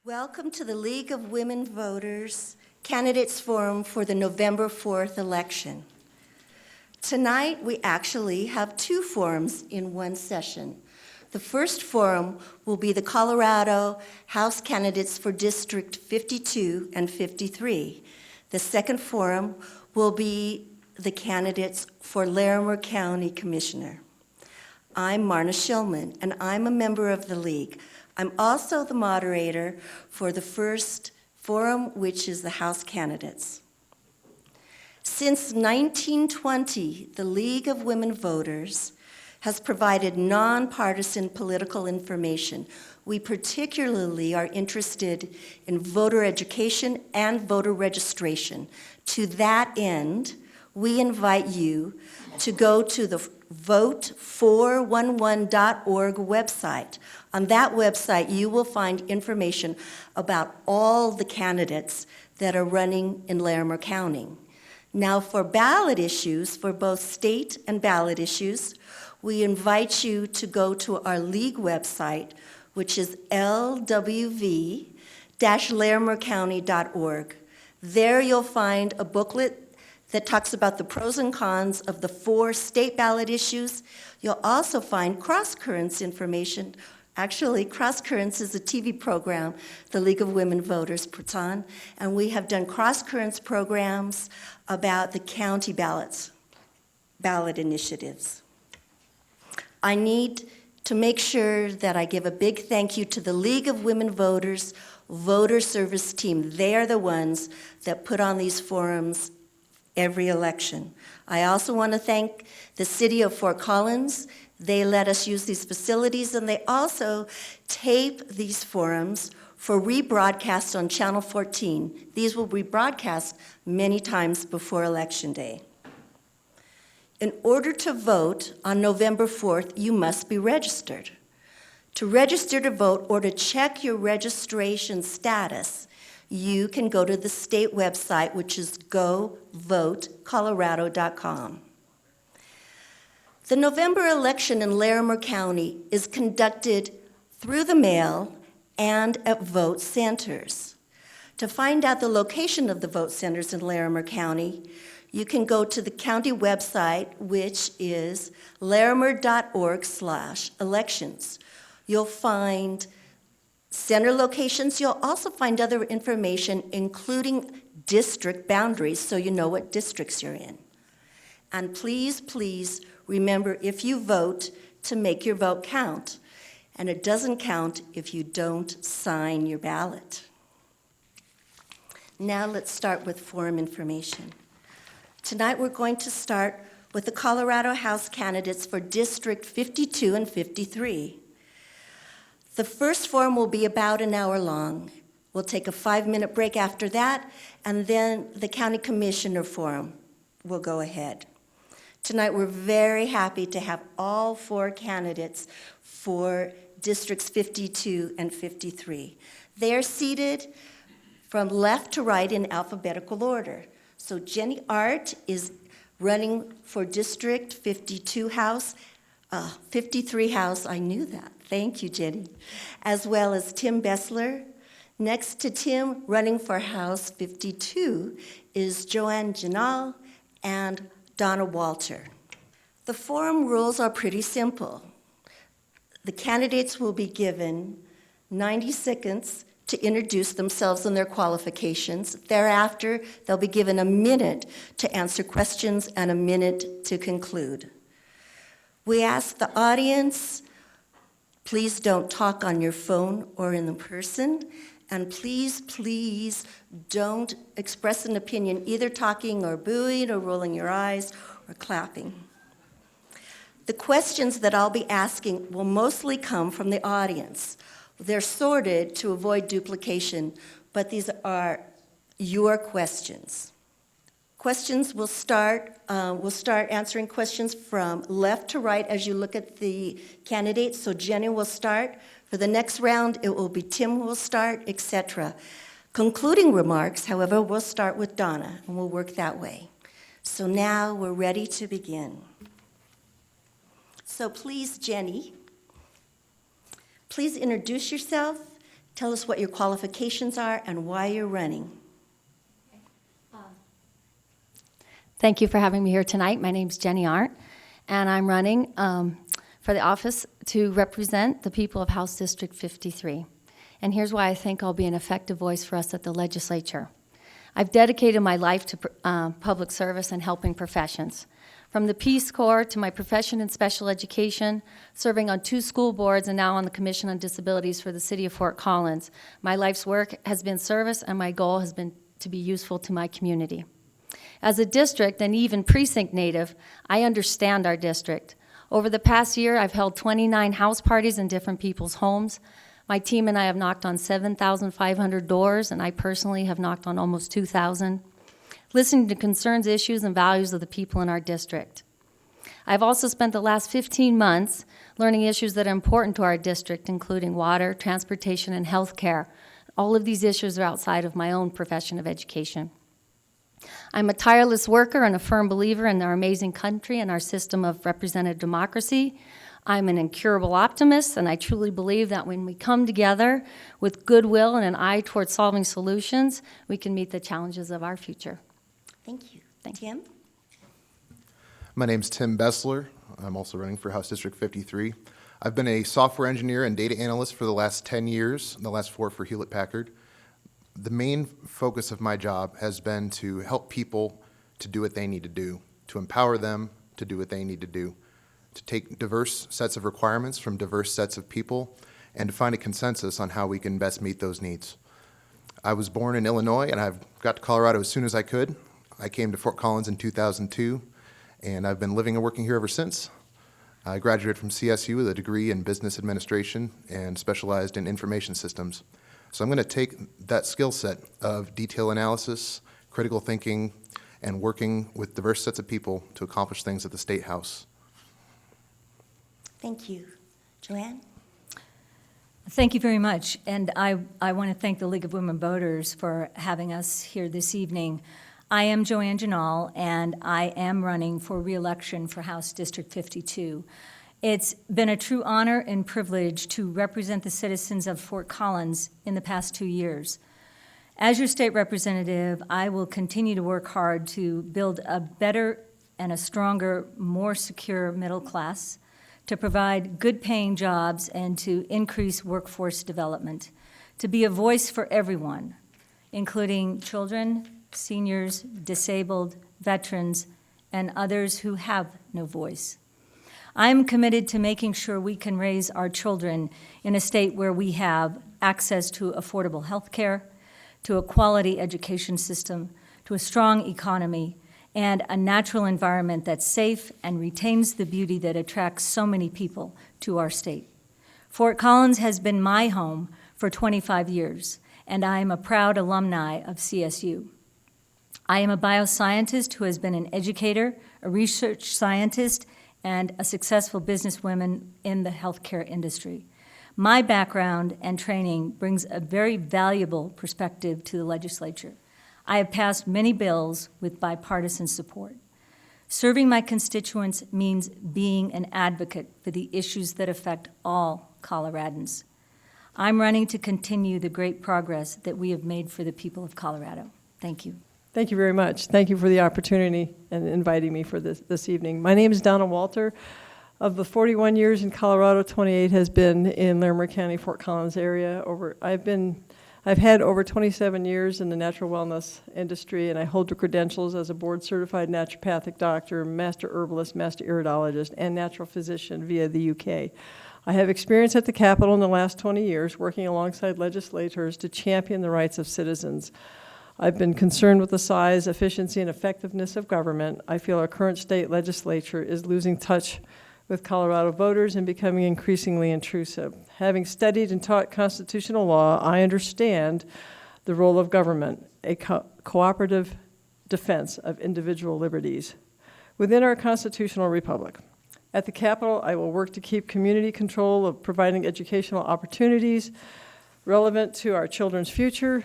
Welcome to the League of Women Voters Candidates Forum for the November 4th election. Tonight, we actually have two forums in one session. The first forum will be the Colorado House candidates for District 52 and 53. The second forum will be the candidates for Larimer County Commissioner. I'm Marna Shillman, and I'm a member of the League. I'm also the moderator for the first forum, which is the House candidates. Since 1920, the League of Women Voters has provided nonpartisan political information. We particularly are interested in voter education and voter registration. To that end, we invite you to go to the vote411.org website. On that website, you will find information about all the candidates that are running in Larimer County. Now, for ballot issues, for both state and ballot issues, we invite you to go to our League website, which is lwv-larimercounty.org. There you'll find a booklet that talks about the pros and cons of the 4 state ballot issues. You'll also find Cross Currents information. Actually, Cross Currents is a TV program the League of Women Voters puts on, and we have done Cross Currents programs about the county ballot initiatives. I need to make sure that I give a big thank you to the League of Women Voters voter service team. They are the ones that put on these forums every election. I also want to thank the city of Fort Collins. They let us use these facilities, and they also tape these forums for rebroadcast on Channel 14. These will be broadcast many times before Election Day. In order to vote on November 4th, you must be registered. To register to vote or to check your registration status, you can go to the state website, which is govotecolorado.com. The November election in Larimer County is conducted through the mail and at vote centers. To find out the location of the vote centers in Larimer County, you can go to the county website, which is larimer.org/elections. You'll find center locations. You'll also find other information, including district boundaries, so you know what districts you're in. And please, please remember, if you vote, to make your vote count. And it doesn't count if you don't sign your ballot. Now let's start with forum information. Tonight we're going to start with the Colorado House candidates for District 52 and 53. The first forum will be about an hour long. We'll take a 5-minute break after that, and then the County Commissioner forum will go ahead. Tonight we're very happy to have all 4 candidates for Districts 52 and 53. They are seated from left to right in alphabetical order. So Jenny Art is running for District 52 House, 53 House, I knew that. Thank you, Jenny. As well as Tim Bessler. Next to Tim, running for House 52, is Joanne Janal and Donna Walter. The forum rules are pretty simple. The candidates will be given 90 seconds to introduce themselves and their qualifications. Thereafter, they'll be given a minute to answer questions and a minute to conclude. We ask the audience, please don't talk on your phone or in person, and please, please don't express an opinion either talking or booing or rolling your eyes or clapping. The questions that I'll be asking will mostly come from the audience. They're sorted to avoid duplication, but these are your questions. Questions will start answering questions from left to right as you look at the candidates. So Jenny will start. For the next round, it will be Tim who will start, etc. Concluding remarks, however, we'll start with Donna, and we'll work that way. So now we're ready to begin. So please, Jenny, please introduce yourself, Tell us what your qualifications are and why you're running. Thank you for having me here tonight. My name's Jenny Arndt, and I'm running for the office to represent the people of House District 53. And here's why I think I'll be an effective voice for us at the legislature. I've dedicated my life to public service and helping professions. From the Peace Corps to my profession in special education, serving on 2 school boards and now on the Commission on Disabilities for the City of Fort Collins, my life's work has been service, and my goal has been to be useful to my community. As a district and even precinct native, I understand our district. Over the past year, I've held 29 house parties in different people's homes. My team and I have knocked on 7,500 doors, and I personally have knocked on almost 2,000, listening to concerns, issues, and values of the people in our district. I've also spent the last 15 months learning issues that are important to our district, including water, transportation, and health care. All of these issues are outside of my own profession of education. I'm a tireless worker and a firm believer in our amazing country and our system of representative democracy. I'm an incurable optimist, and I truly believe that when we come together with goodwill and an eye towards solving solutions, we can meet the challenges of our future. Thank you. Thank you. Tim? My name's Tim Bessler. I'm also running for House District 53. I've been a software engineer and data analyst for the last 10 years, the last 4 for Hewlett-Packard. The main focus of my job has been to help people to do what they need to do, to empower them to do what they need to do, to take diverse sets of requirements from diverse sets of people, and to find a consensus on how we can best meet those needs. I was born in Illinois, and I've got to Colorado as soon as I could. I came to Fort Collins in 2002, and I've been living and working here ever since. I graduated from CSU with a degree in business administration and specialized in information systems. So I'm going to take that skill set of detail analysis, critical thinking, and working with diverse sets of people to accomplish things at the State House. Thank you. Joanne? Thank you very much. And I want to thank the League of Women Voters for having us here this evening. I am Joanne Janal, and I am running for re-election for House District 52. It's been a true honor and privilege to represent the citizens of Fort Collins in the past 2 years. As your state representative, I will continue to work hard to build a better and a stronger, more secure middle class, to provide good-paying jobs, and to increase workforce development, to be a voice for everyone, including children, seniors, disabled, veterans, and others who have no voice. I'm committed to making sure we can raise our children in a state where we have access to affordable health care, to a quality education system, to a strong economy, and a natural environment that's safe and retains the beauty that attracts so many people to our state. Fort Collins has been my home for 25 years, and I am a proud alumni of CSU. I am a bioscientist who has been an educator, a research scientist, and a successful businesswoman in the healthcare industry. My background and training brings a very valuable perspective to the legislature. I have passed many bills with bipartisan support. Serving my constituents means being an advocate for the issues that affect all Coloradans. I'm running to continue the great progress that we have made for the people of Colorado. Thank you. Thank you very much. Thank you for the opportunity and inviting me for this evening. My name is Donna Walter. Of the 41 years in Colorado, 28 has been in Larimer County, Fort Collins area. I've had over 27 years in the natural wellness industry, and I hold the credentials as a board-certified naturopathic doctor, master herbalist, master iridologist, and natural physician via the UK. I have experience at the Capitol in the last 20 years, working alongside legislators to champion the rights of citizens. I've been concerned with the size, efficiency, and effectiveness of government. I feel our current state legislature is losing touch with Colorado voters and becoming increasingly intrusive. Having studied and taught constitutional law, I understand the role of government, a cooperative defense of individual liberties within our constitutional republic. At the Capitol, I will work to keep community control of providing educational opportunities relevant to our children's future,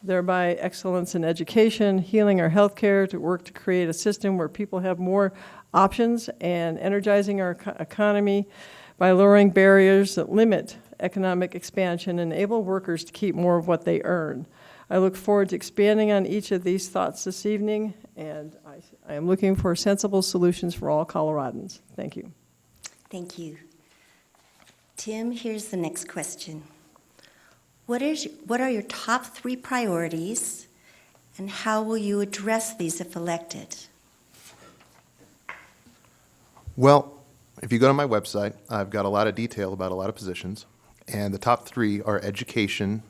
thereby excellence in education, healing our healthcare, to work to create a system where people have more options, and energizing our economy by lowering barriers that limit economic expansion, and enable workers to keep more of what they earn. I look forward to expanding on each of these thoughts this evening, and I am looking for sensible solutions for all Coloradans. Thank you. Thank you. Tim, here's the next question. What are your top 3 priorities, and how will you address these if elected? Well, if you go to my website, I've got a lot of detail about a lot of positions, and the top 3 are education,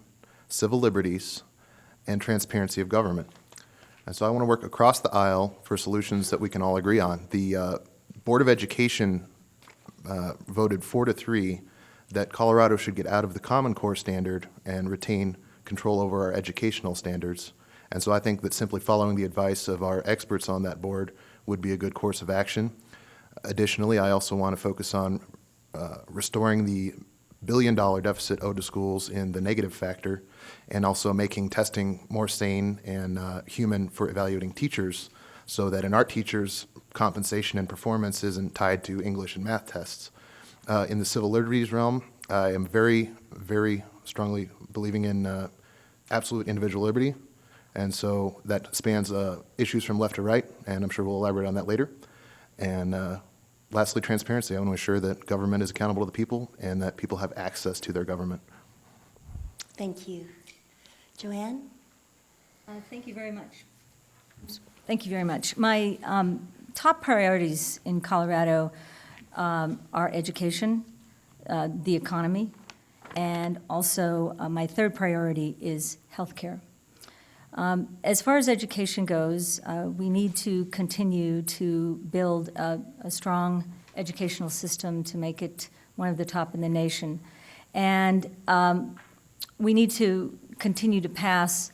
civil liberties, and transparency of government. And so I want to work across the aisle for solutions that we can all agree on. The Board of Education voted 4-3 that Colorado should get out of the Common Core standard and retain control over our educational standards. And so I think that simply following the advice of our experts on that board would be a good course of action. Additionally, I also want to focus on restoring the billion-dollar deficit owed to schools in the negative factor, and also making testing more sane and human for evaluating teachers, so that an art teacher's compensation and performance isn't tied to English and math tests. In the civil liberties realm, I am very, very strongly believing in absolute individual liberty, and so that spans issues from left to right, and I'm sure we'll elaborate on that later. And lastly, transparency. I want to ensure that government is accountable to the people and that people have access to their government. Thank you. Joanne? Thank you very much. Thank you very much. My top priorities in Colorado are education, the economy, and also my third priority is healthcare. As far as education goes, we need to continue to build a strong educational system to make it one of the top in the nation. And we need to continue to pass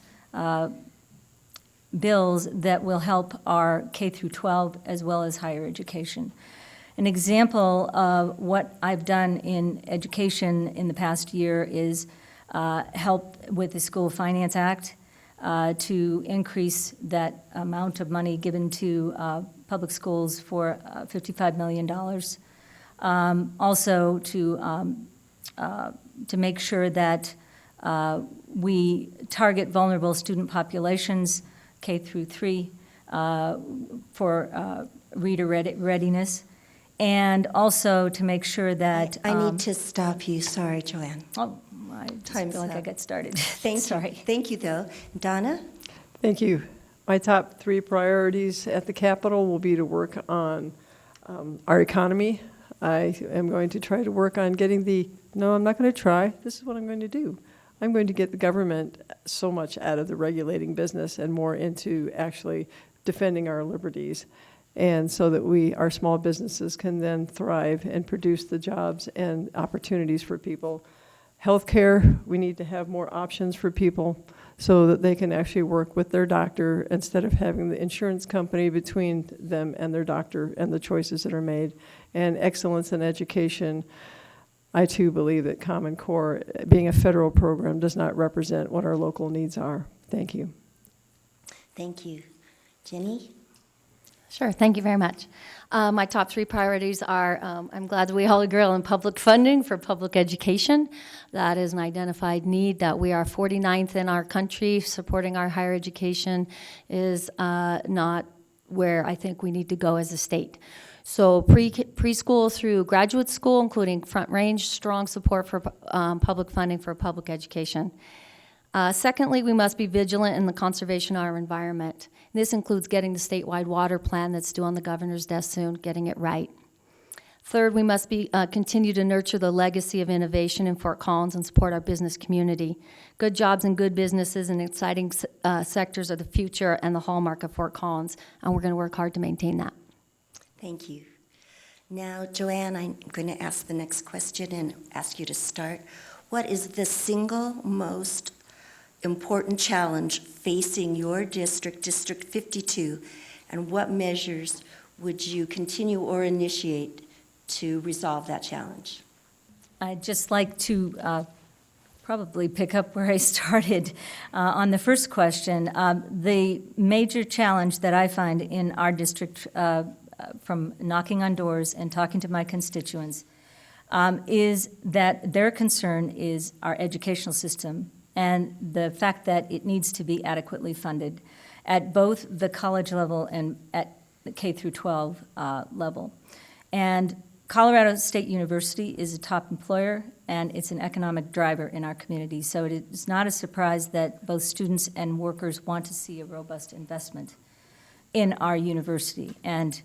bills that will help our K through 12 as well as higher education. An example of what I've done in education in the past year is help with the School Finance Act to increase that amount of money given to public schools for $55 million. Also to make sure that we target vulnerable student populations, K through 3, for reader readiness, and also to make sure that I need to stop you. Sorry, Joanne. Oh, I just Time's feel like I up. got started. Thank Sorry. you. Thank you, though. Donna? Thank you. My top 3 priorities at the Capitol will be to work on our economy. I am going to try to work on getting no, I'm not going to try. This is what I'm going to do. I'm going to get the government so much out of the regulating business and more into actually defending our liberties, and so that our small businesses can then thrive and produce the jobs and opportunities for people. Healthcare, we need to have more options for people so that they can actually work with their doctor instead of having the insurance company between them and their doctor and the choices that are made. And excellence in education, I too believe that Common Core, being a federal program, does not represent what our local needs are. Thank you. Thank you. Jenny? Sure, thank you very much. My top 3 priorities are, I'm glad that we all agree on public funding for public education. That is an identified need that we are 49th in our country. Supporting our higher education is not where I think we need to go as a state. So preschool through graduate school, including Front Range, strong support for public funding for public education. Secondly, we must be vigilant in the conservation of our environment. This includes getting the statewide water plan that's due on the governor's desk soon, getting it right. Third, we must continue to nurture the legacy of innovation in Fort Collins and support our business community. Good jobs and good businesses and exciting sectors are the future and the hallmark of Fort Collins, and we're going to work hard to maintain that. Thank you. Now, Joanne, I'm going to ask the next question and ask you to start. What is the single most important challenge facing your district, District 52, and what measures would you continue or initiate to resolve that challenge? I'd just like to probably pick up where I started on the first question. The major challenge that I find in our district from knocking on doors and talking to my constituents is that their concern is our educational system and the fact that it needs to be adequately funded at both the college level and at the K through 12 level. And Colorado State University is a top employer, and it's an economic driver in our community. So it is not a surprise that both students and workers want to see a robust investment in our university. And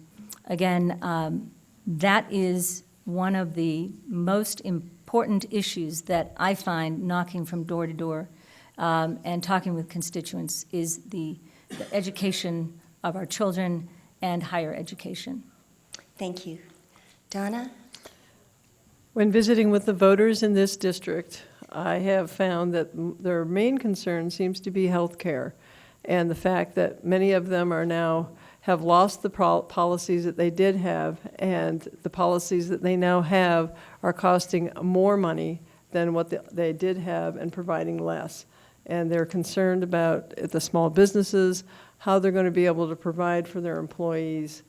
again, that is one of the most important issues that I find knocking from door to door and talking with constituents is the education of our children and higher education. Thank you. Donna? When visiting with the voters in this district, I have found that their main concern seems to be health care, and the fact that many of them are now have lost the policies that they did have, and the policies that they now have are costing more money than what they did have and providing less. And they're concerned about the small businesses, how they're going to be able to provide for their employees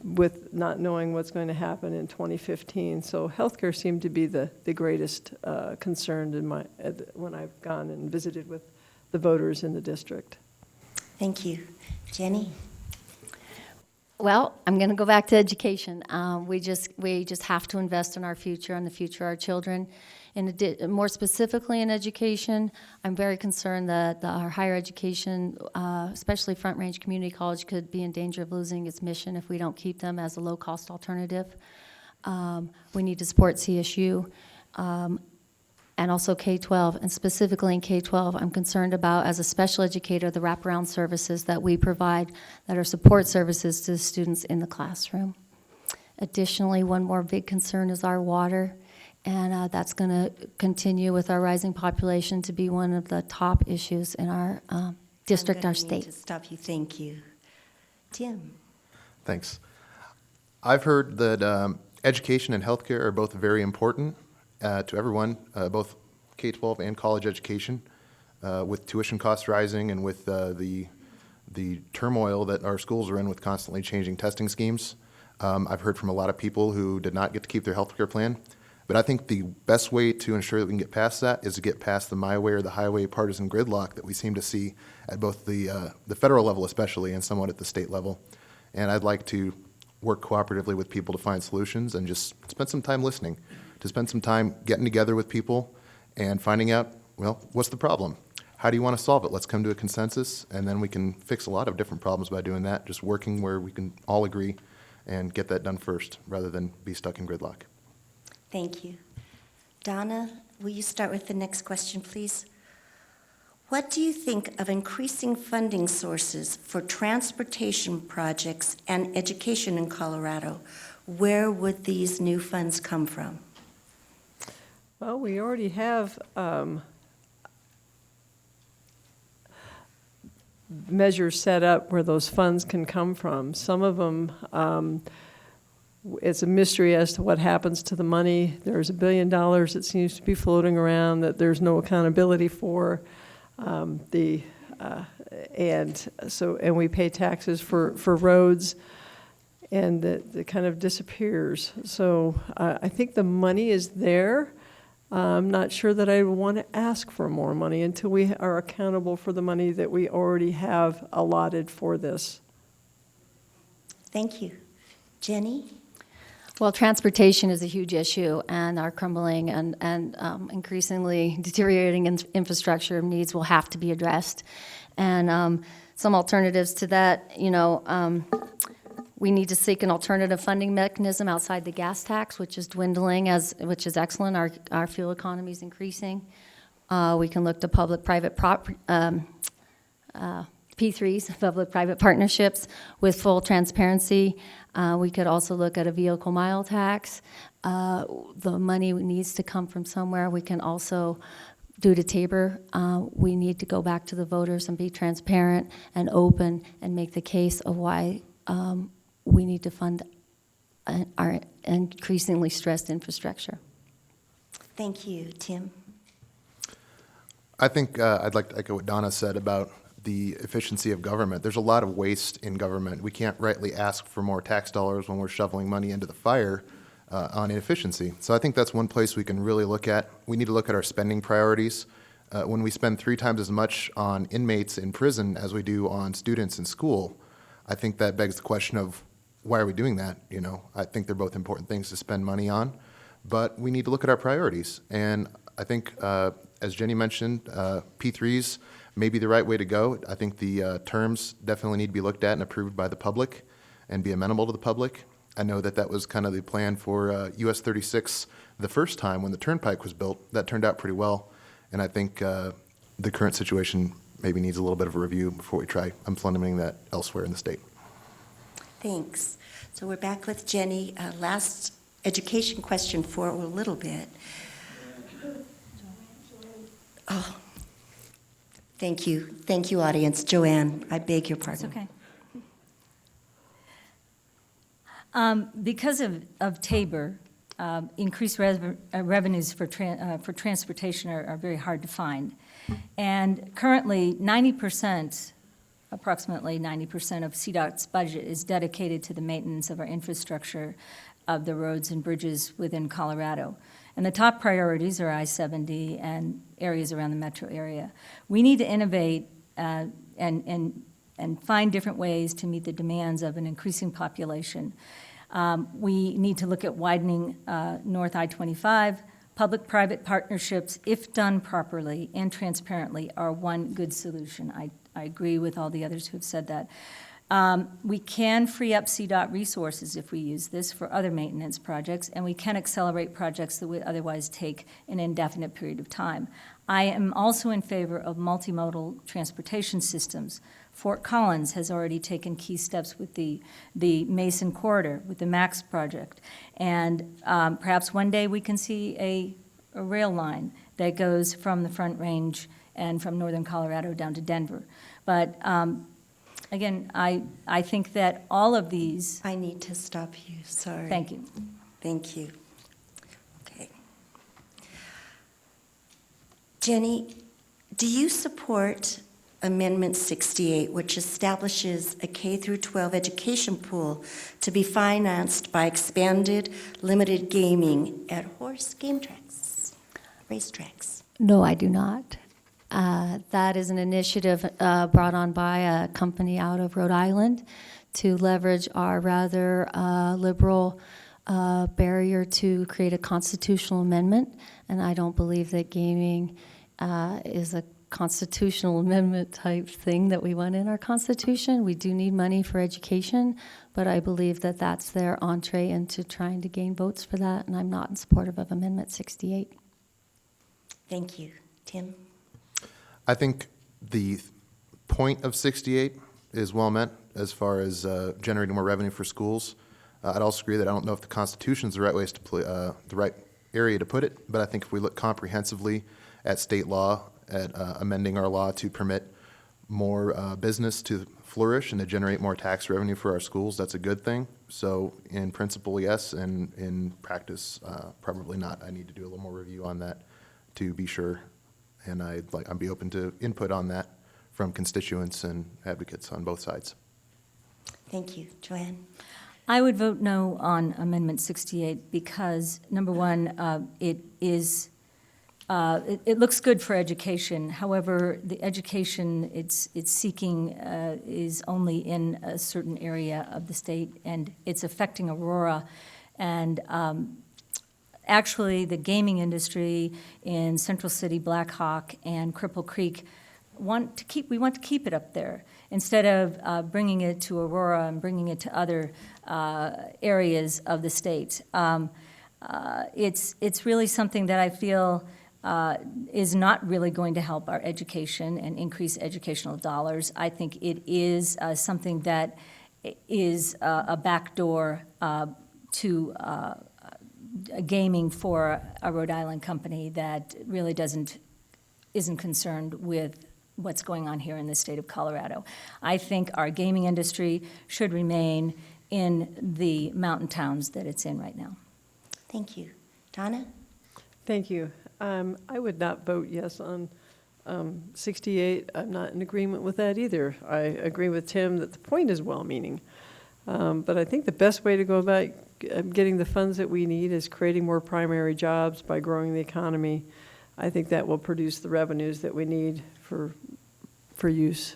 with not knowing what's going to happen in 2015. So healthcare seemed to be the greatest concern in when I've gone and visited with the voters in the district. Thank you. Jenny? Well, I'm going to go back to education. We just have to invest in our future and the future of our children. More specifically in education, I'm very concerned that our higher education, especially Front Range Community College, could be in danger of losing its mission if we don't keep them as a low-cost alternative. We need to support CSU and also K-12, and specifically in K-12, I'm concerned about, as a special educator, the wraparound services that we provide that are support services to the students in the classroom. Additionally, one more big concern is our water. And that's going to continue with our rising population to be one of the top issues in our district, our state. I'm going to need to stop you. Thank you. Tim? Thanks. I've heard that education and healthcare are both very important to everyone, both K-12 and college education, with tuition costs rising and with the turmoil that our schools are in with constantly changing testing schemes. I've heard from a lot of people who did not get to keep their healthcare plan. But I think the best way to ensure that we can get past that is to get past the my way or the highway partisan gridlock that we seem to see at both the federal level especially and somewhat at the state level. And I'd like to work cooperatively with people to find solutions and just spend some time listening, to spend some time getting together with people and finding out, well, what's the problem? How do you want to solve it? Let's come to a consensus, and then we can fix a lot of different problems by doing that, just working where we can all agree and get that done first rather than be stuck in gridlock. Thank you. Donna, will you start with the next question, please? What do you think of increasing funding sources for transportation projects and education in Colorado? Where would these new funds come from? Well, we already have measures set up where those funds can come from. Some of them, it's a mystery as to what happens to the money. There's $1 billion that seems to be floating around that there's no accountability for. And we pay taxes for roads, and it kind of disappears. So I think the money is there. I'm not sure that I want to ask for more money until we are accountable for the money that we already have allotted for this. Thank you. Jenny? Well, transportation is a huge issue, and our crumbling and increasingly deteriorating infrastructure needs will have to be addressed. And some alternatives to that, we need to seek an alternative funding mechanism outside the gas tax, which is dwindling, which is excellent. Our fuel economy is increasing. We can look to public-private P3s, public-private partnerships with full transparency. We could also look at a vehicle mile tax. The money needs to come from somewhere. We can also, due to Tabor, we need to go back to the voters and be transparent and open and make the case of why we need to fund our increasingly stressed infrastructure. Thank you. Tim? I think I'd like to echo what Donna said about the efficiency of government. There's a lot of waste in government. We can't rightly ask for more tax dollars when we're shoveling money into the fire on inefficiency. So I think that's one place we can really look at. We need to look at our spending priorities. When we spend 3 times as much on inmates in prison as we do on students in school, I think that begs the question of why are we doing that? You know, I think they're both important things to spend money on, but we need to look at our priorities. And I think, as Jenny mentioned, P3s may be the right way to go. I think the terms definitely need to be looked at and approved by the public and be amenable to the public. I know that that was kind of the plan for US 36 the first time when the turnpike was built. That turned out pretty well. And I think the current situation maybe needs a little bit of a review before we try implementing that elsewhere in the state. Thanks. So we're back with Jenny. Last education question for a little bit. Oh, thank you. Thank you, audience. Joanne, I beg your pardon. It's okay. Because of Tabor, increased revenues for transportation are very hard to find. And currently, approximately 90% of CDOT's budget is dedicated to the maintenance of our infrastructure of the roads and bridges within Colorado. And the top priorities are I-70 and areas around the metro area. We need to innovate and find different ways to meet the demands of an increasing population. We need to look at widening North I-25. Public-private partnerships, if done properly and transparently, are one good solution. I agree with all the others who have said that. We can free up CDOT resources if we use this for other maintenance projects, and we can accelerate projects that would otherwise take an indefinite period of time. I am also in favor of multimodal transportation systems. Fort Collins has already taken key steps with the Mason Corridor, with the MAX project. And perhaps one day we can see a rail line that goes from the Front Range and from northern Colorado down to Denver. But again, I think that all of these... I need to stop you, sorry. Thank you. Thank you. Okay. Jenny, do you support Amendment 68, which establishes a K through 12 education pool to be financed by expanded limited gaming at horse game tracks, racetracks? No, I do not. That is an initiative brought on by a company out of Rhode Island to leverage our rather liberal barrier to create a constitutional amendment. And I don't believe that gaming is a constitutional amendment type thing that we want in our Constitution. We do need money for education, but I believe that that's their entree into trying to gain votes for that, and I'm not in support of Amendment 68. Thank you. Tim? I think the point of 68 is well meant as far as generating more revenue for schools. I'd also agree that I don't know if the Constitution is the right the right area to put it, but I think if we look comprehensively at state law, at amending our law to permit more business to flourish and to generate more tax revenue for our schools, that's a good thing. So in principle, yes, and in practice, probably not. I need to do a little more review on that to be sure, and I'd be open to input on that from constituents and advocates on both sides. Thank you. Joanne? I would vote no on Amendment 68 because, number one, it looks good for education. However, the education it's seeking is only in a certain area of the state, and it's affecting Aurora. And actually, the gaming industry in Central City, Black Hawk, and Cripple Creek we want to keep it up there instead of bringing it to Aurora and bringing it to other areas of the state. It's really something that I feel is not really going to help our education and increase educational dollars. I think it is something that is a backdoor to gaming for a Rhode Island company that really isn't concerned with what's going on here in the state of Colorado. I think our gaming industry should remain in the mountain towns that it's in right now. Thank you. Donna? Thank you. I would not vote yes on 68. I'm not in agreement with that either. I agree with Tim that the point is well-meaning. But I think the best way to go about getting the funds that we need, is creating more primary jobs by growing the economy. I think that will produce the revenues that we need for use.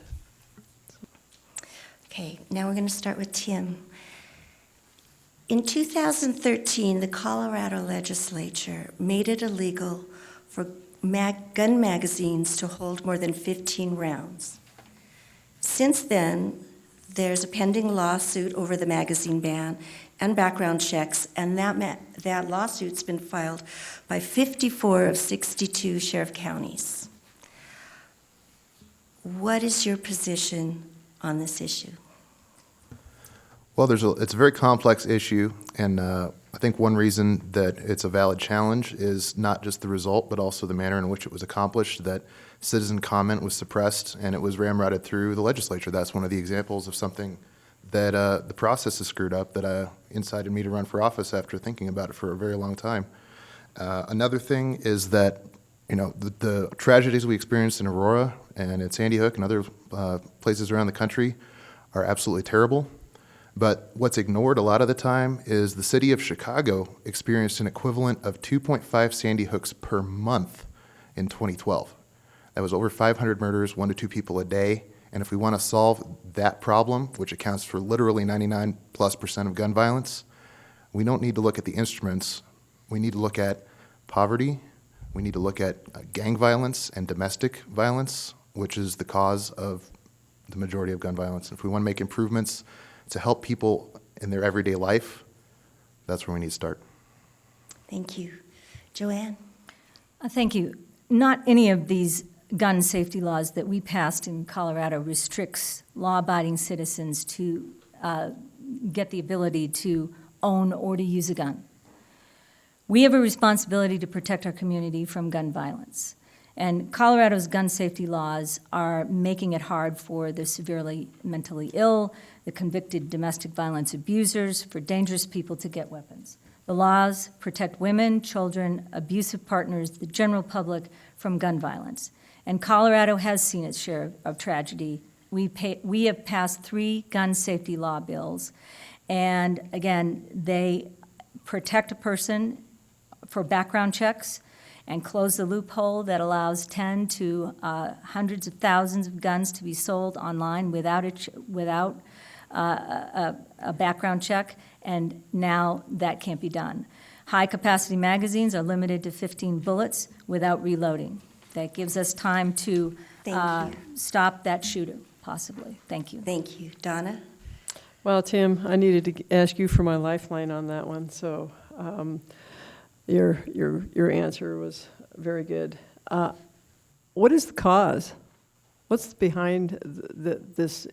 Okay, now we're going to start with Tim. In 2013, the Colorado legislature made it illegal for gun magazines to hold more than 15 rounds. Since then, there's a pending lawsuit over the magazine ban and background checks, and that lawsuit's been filed by 54 of 62 sheriff counties. What is your position on this issue? Well, it's a very complex issue, and I think one reason that it's a valid challenge is not just the result, but also the manner in which it was accomplished, that citizen comment was suppressed and it was ramrodded through the legislature. That's one of the examples of something that the process is screwed up that incited me to run for office after thinking about it for a very long time. Another thing is that, the tragedies we experienced in Aurora and at Sandy Hook and other places around the country are absolutely terrible. But what's ignored a lot of the time is the city of Chicago experienced an equivalent of 2.5 Sandy Hooks per month in 2012. That was over 500 murders, 1 to 2 people a day. And if we want to solve that problem, which accounts for literally 99+% of gun violence, we don't need to look at the instruments. We need to look at poverty. We need to look at gang violence and domestic violence, which is the cause of the majority of gun violence. If we want to make improvements to help people in their everyday life, that's where we need to start. Thank you. Joanne? Thank you. Not any of these gun safety laws that we passed in Colorado restricts law-abiding citizens to get the ability to own or to use a gun. We have a responsibility to protect our community from gun violence. And Colorado's gun safety laws are making it hard for the severely mentally ill, the convicted domestic violence abusers, for dangerous people to get weapons. The laws protect women, children, abusive partners, the general public from gun violence. And Colorado has seen its share of tragedy. We have passed 3 gun safety law bills. And again, they protect a person for background checks and close the loophole that allows 10 to hundreds of thousands of guns to be sold online without a background check, and now that can't be done. High-capacity magazines are limited to 15 bullets without reloading. That gives us time to stop that shooter, possibly. Thank you. Thank you. Donna? Well, Tim, I needed to ask you for my lifeline on that one, so your answer was very good. What is the cause? What's behind this?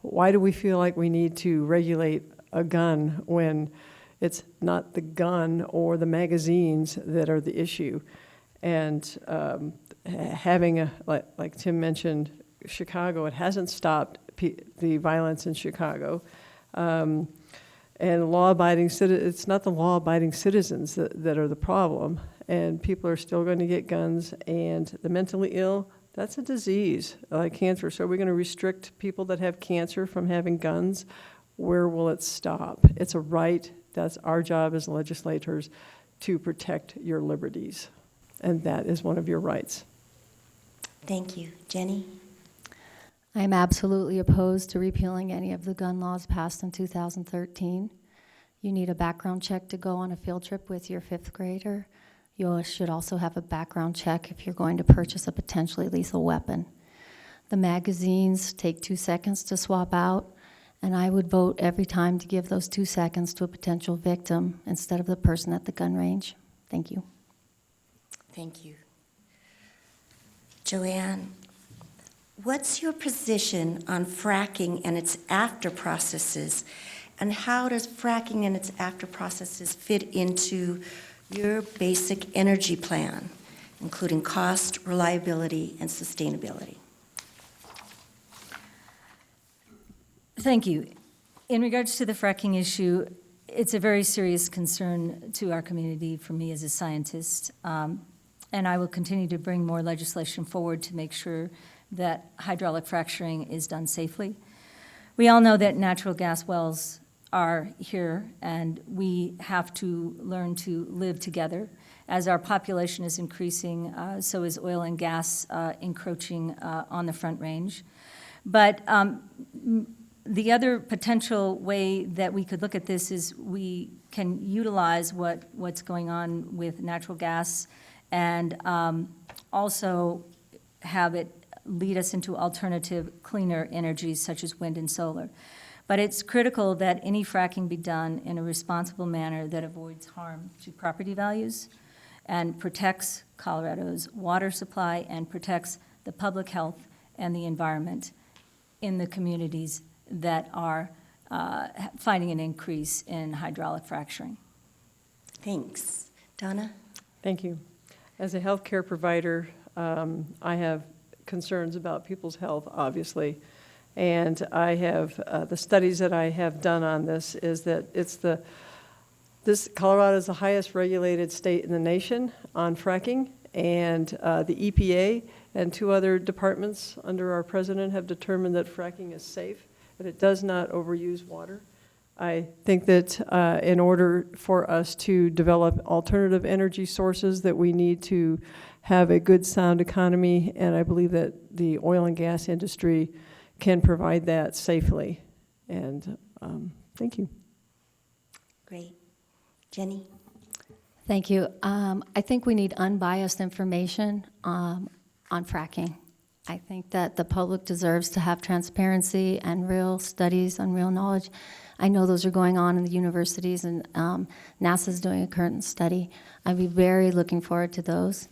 Why do we feel like we need to regulate a gun when it's not the gun or the magazines that are the issue? And having like Tim mentioned, Chicago, it hasn't stopped the violence in Chicago. And law-abiding citizens, it's not the law-abiding citizens that are the problem. And people are still going to get guns. And the mentally ill, that's a disease, like cancer. So are we going to restrict people that have cancer from having guns? Where will it stop? It's a right. That's our job as legislators, to protect your liberties. And that is one of your rights. Thank you. Jenny? I'm absolutely opposed to repealing any of the gun laws passed in 2013. You need a background check to go on a field trip with your 5th grader. You should also have a background check if you're going to purchase a potentially lethal weapon. The magazines take 2 seconds to swap out, and I would vote every time to give those 2 seconds to a potential victim instead of the person at the gun range. Thank you. Thank you. Joanne, what's your position on fracking and its after processes? And how does fracking and its after processes fit into your basic energy plan, including cost, reliability, and sustainability? Thank you. In regards to the fracking issue, it's a very serious concern to our community, for me as a scientist, and I will continue to bring more legislation forward to make sure that hydraulic fracturing is done safely. We all know that natural gas wells are here, and we have to learn to live together. As our population is increasing, so is oil and gas encroaching on the Front Range. But the other potential way that we could look at this is we can utilize what's going on with natural gas and also have it lead us into alternative, cleaner energies such as wind and solar. But it's critical that any fracking be done in a responsible manner that avoids harm to property values and protects Colorado's water supply and protects the public health and the environment in the communities that are finding an increase in hydraulic fracturing. Thanks. Donna? Thank you. As a healthcare provider, I have concerns about people's health, obviously. And I have, the studies that I have done on this is that Colorado is the highest regulated state in the nation on fracking, and the EPA and 2 other departments under our president have determined that fracking is safe, that it does not overuse water. I think that in order for us to develop alternative energy sources, that we need to have a good sound economy, and I believe that the oil and gas industry can provide that safely. And thank you. Great. Jenny? Thank you. I think we need unbiased information on fracking. I think that the public deserves to have transparency and real studies and real knowledge. I know those are going on in the universities, and NASA's doing a current study. I'd be very looking forward to those.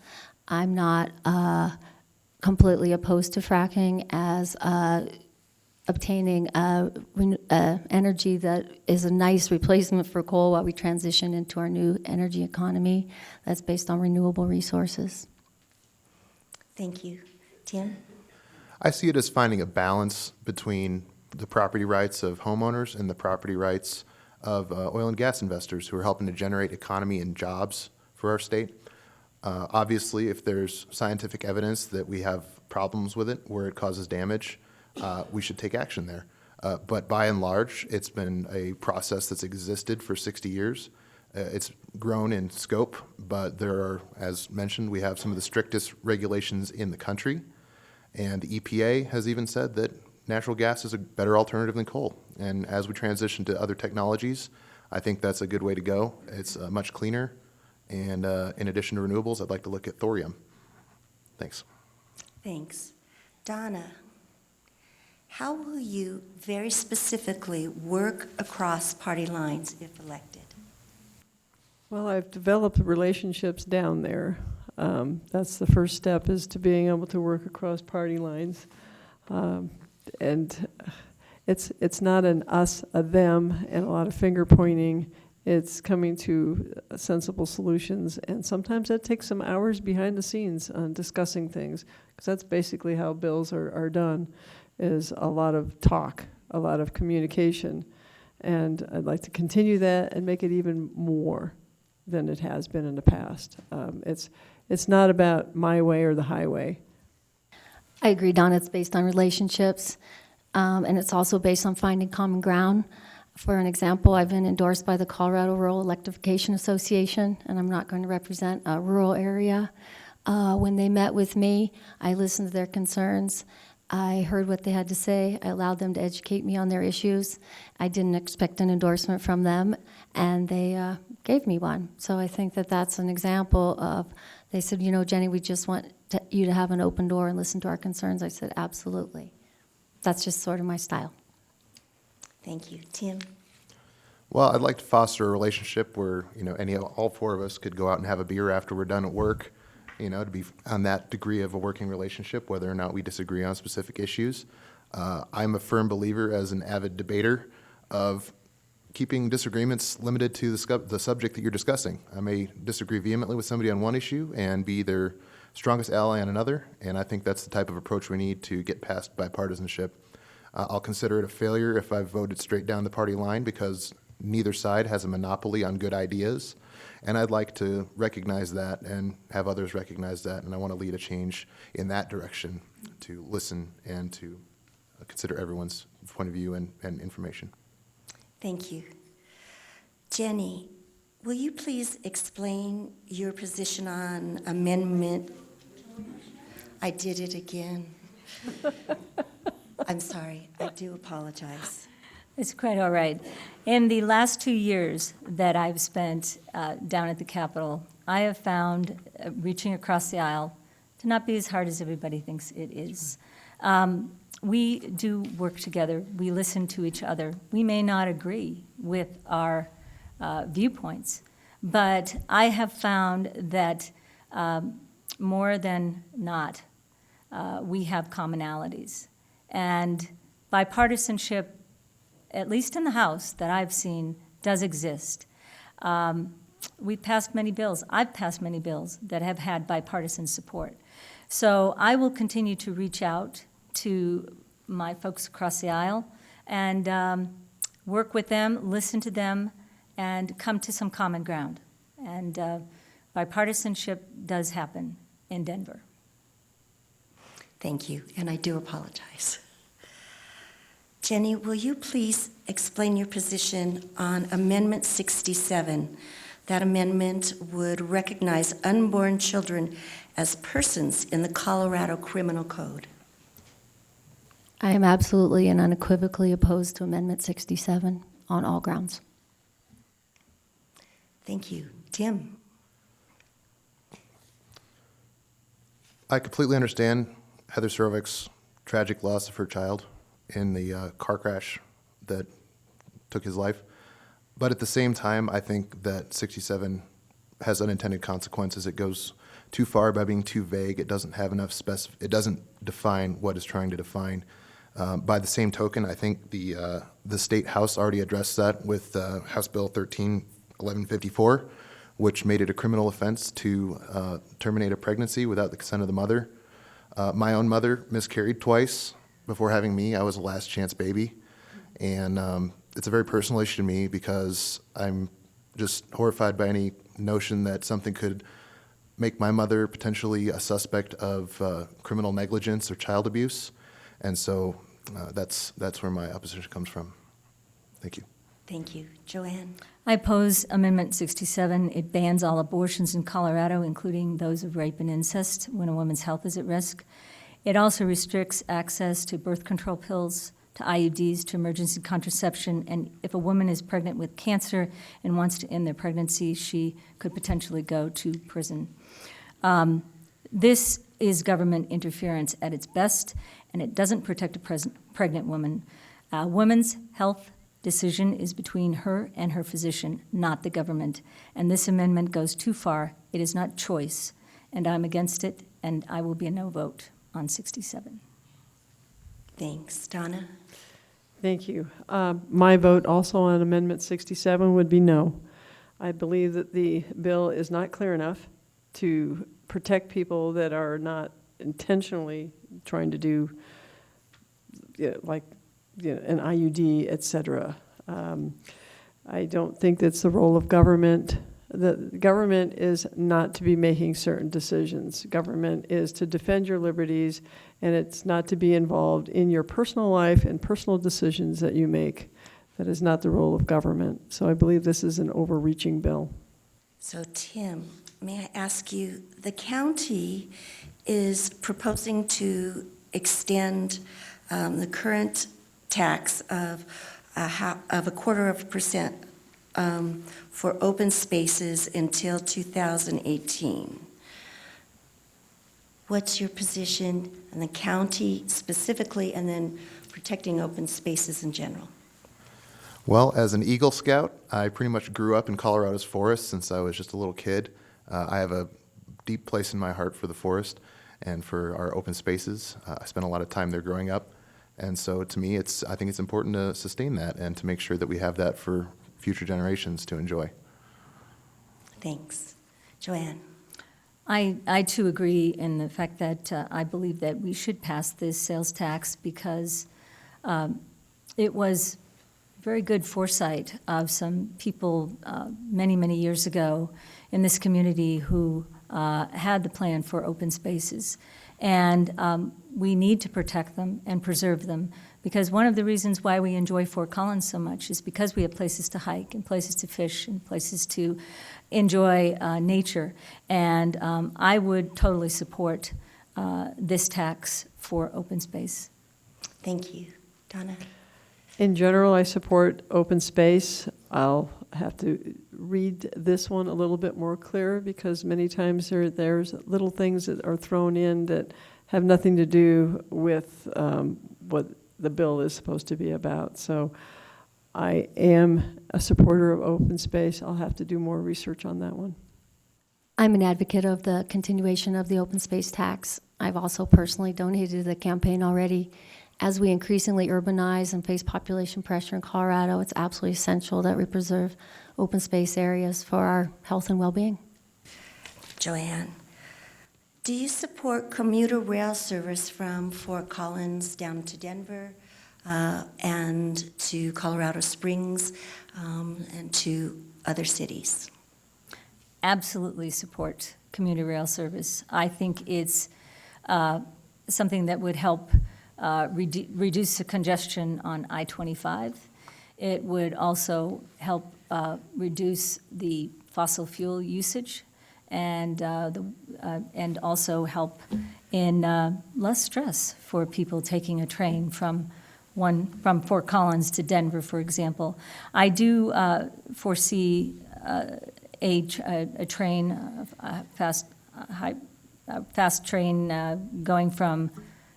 I'm not completely opposed to fracking as obtaining energy that is a nice replacement for coal while we transition into our new energy economy that's based on renewable resources. Thank you. Tim? I see it as finding a balance between the property rights of homeowners and the property rights of oil and gas investors who are helping to generate economy and jobs for our state. Obviously, if there's scientific evidence that we have problems with it, where it causes damage, we should take action there. But by and large, it's been a process that's existed for 60 years. It's grown in scope, but there are, as mentioned, we have some of the strictest regulations in the country. And the EPA has even said that natural gas is a better alternative than coal. And as we transition to other technologies, I think that's a good way to go. It's much cleaner. And in addition to renewables, I'd like to look at thorium. Thanks. Thanks. Donna, how will you very specifically work across party lines if elected? Well, I've developed relationships down there. That's the first step, is to being able to work across party lines. And it's not an us, a them, and a lot of finger pointing. It's coming to sensible solutions, and sometimes that takes some hours behind the scenes on discussing things, because that's basically how bills are done, is a lot of talk, a lot of communication. And I'd like to continue that and make it even more than it has been in the past. It's not about my way or the highway. I agree, Donna. It's based on relationships, and it's also based on finding common ground. For an example, I've been endorsed by the Colorado Rural Electrification Association, and I'm not going to represent a rural area. When they met with me, I listened to their concerns. I heard what they had to say. I allowed them to educate me on their issues. I didn't expect an endorsement from them, and they gave me one. So I think that that's an example of, they said, you know, Jenny, we just want you to have an open door and listen to our concerns. I said, absolutely. That's just sort of my style. Thank you. Tim? Well, I'd like to foster a relationship where, you know, all 4 of us could go out and have a beer after we're done at work, you know, to be on that degree of a working relationship, whether or not we disagree on specific issues. I'm a firm believer, as an avid debater, of keeping disagreements limited to the subject that you're discussing. I may disagree vehemently with somebody on one issue and be their strongest ally on another, and I think that's the type of approach we need to get past bipartisanship. I'll consider it a failure if I've voted straight down the party line, because neither side has a monopoly on good ideas, and I'd like to recognize that and have others recognize that, and I want to lead a change in that direction, to listen and to consider everyone's point of view and information. Thank you. Jenny, will you please explain your position on amendment? I did it again. I'm sorry, I do apologize. It's quite all right. In the last 2 years that I've spent down at the Capitol, I have found reaching across the aisle to not be as hard as everybody thinks it is. We do work together. We listen to each other. We may not agree with our viewpoints, but I have found that more than not, we have commonalities. And bipartisanship, at least in the House that I've seen, does exist. We've passed many bills. I've passed many bills that have had bipartisan support. So I will continue to reach out to my folks across the aisle and work with them, listen to them, and come to some common ground. And bipartisanship does happen in Denver. Thank you, and I do apologize. Jenny, will you please explain your position on Amendment 67? That amendment would recognize unborn children as persons in the Colorado Criminal Code. I am absolutely and unequivocally opposed to Amendment 67 on all grounds. Thank you. Tim? I completely understand Heather Sorovik's tragic loss of her child in the car crash that took his life. But at the same time, I think that 67 has unintended consequences. It goes too far by being too vague. It doesn't have enough it doesn't define what it's trying to define. By the same token, I think the State House already addressed that with House Bill 1154, which made it a criminal offense to terminate a pregnancy without the consent of the mother. My own mother miscarried twice. Before having me, I was a last chance baby. And it's a very personal issue to me because I'm just horrified by any notion that something could make my mother potentially a suspect of criminal negligence or child abuse. And so that's where my opposition comes from. Thank you. Thank you. Joanne? I oppose Amendment 67. It bans all abortions in Colorado, including those of rape and incest, when a woman's health is at risk. It also restricts access to birth control pills, to IUDs, to emergency contraception, and if a woman is pregnant with cancer and wants to end their pregnancy, she could potentially go to prison. This is government interference at its best, and it doesn't protect a pregnant woman. A woman's health decision is between her and her physician, not the government. And this amendment goes too far. It is not choice, and I'm against it, and I will be a no vote on 67. Thanks. Donna? Thank you. My vote also on Amendment 67 would be no. I believe that the bill is not clear enough to protect people that are not intentionally trying to do an IUD, et cetera. I don't think that's the role of government. The government is not to be making certain decisions. Government is to defend your liberties, and it's not to be involved in your personal life and personal decisions that you make. That is not the role of government. So I believe this is an overreaching bill. So, Tim, may I ask you, the county is proposing to extend the current tax of 0.25% for open spaces until 2018. What's your position on the county specifically, and then protecting open spaces in general? Well, as an Eagle Scout, I pretty much grew up in Colorado's forest since I was just a little kid. I have a deep place in my heart for the forest and for our open spaces. I spent a lot of time there growing up. And so to me, I think it's important to sustain that and to make sure that we have that for future generations to enjoy. Thanks. Joanne? I too agree in the fact that I believe that we should pass this sales tax because it was very good foresight of some people many, many years ago in this community who had the plan for open spaces. And we need to protect them and preserve them, because one of the reasons why we enjoy Fort Collins so much is because we have places to hike and places to fish and places to enjoy nature. And I would totally support this tax for open space. Thank you. Donna? In general, I support open space. I'll have to read this one a little bit more clear because many times there's little things that are thrown in that have nothing to do with what the bill is supposed to be about. So I am a supporter of open space. I'll have to do more research on that one. I'm an advocate of the continuation of the open space tax. I've also personally donated to the campaign already. As we increasingly urbanize and face population pressure in Colorado, it's absolutely essential that we preserve open space areas for our health and well-being. Joanne? Do you support commuter rail service from Fort Collins down to Denver and to Colorado Springs and to other cities? Absolutely support commuter rail service. I think it's something that would help reduce the congestion on I-25. It would also help reduce the fossil fuel usage and also help in less stress for people taking a train from Fort Collins to Denver, for example. I do foresee a train, fast train going from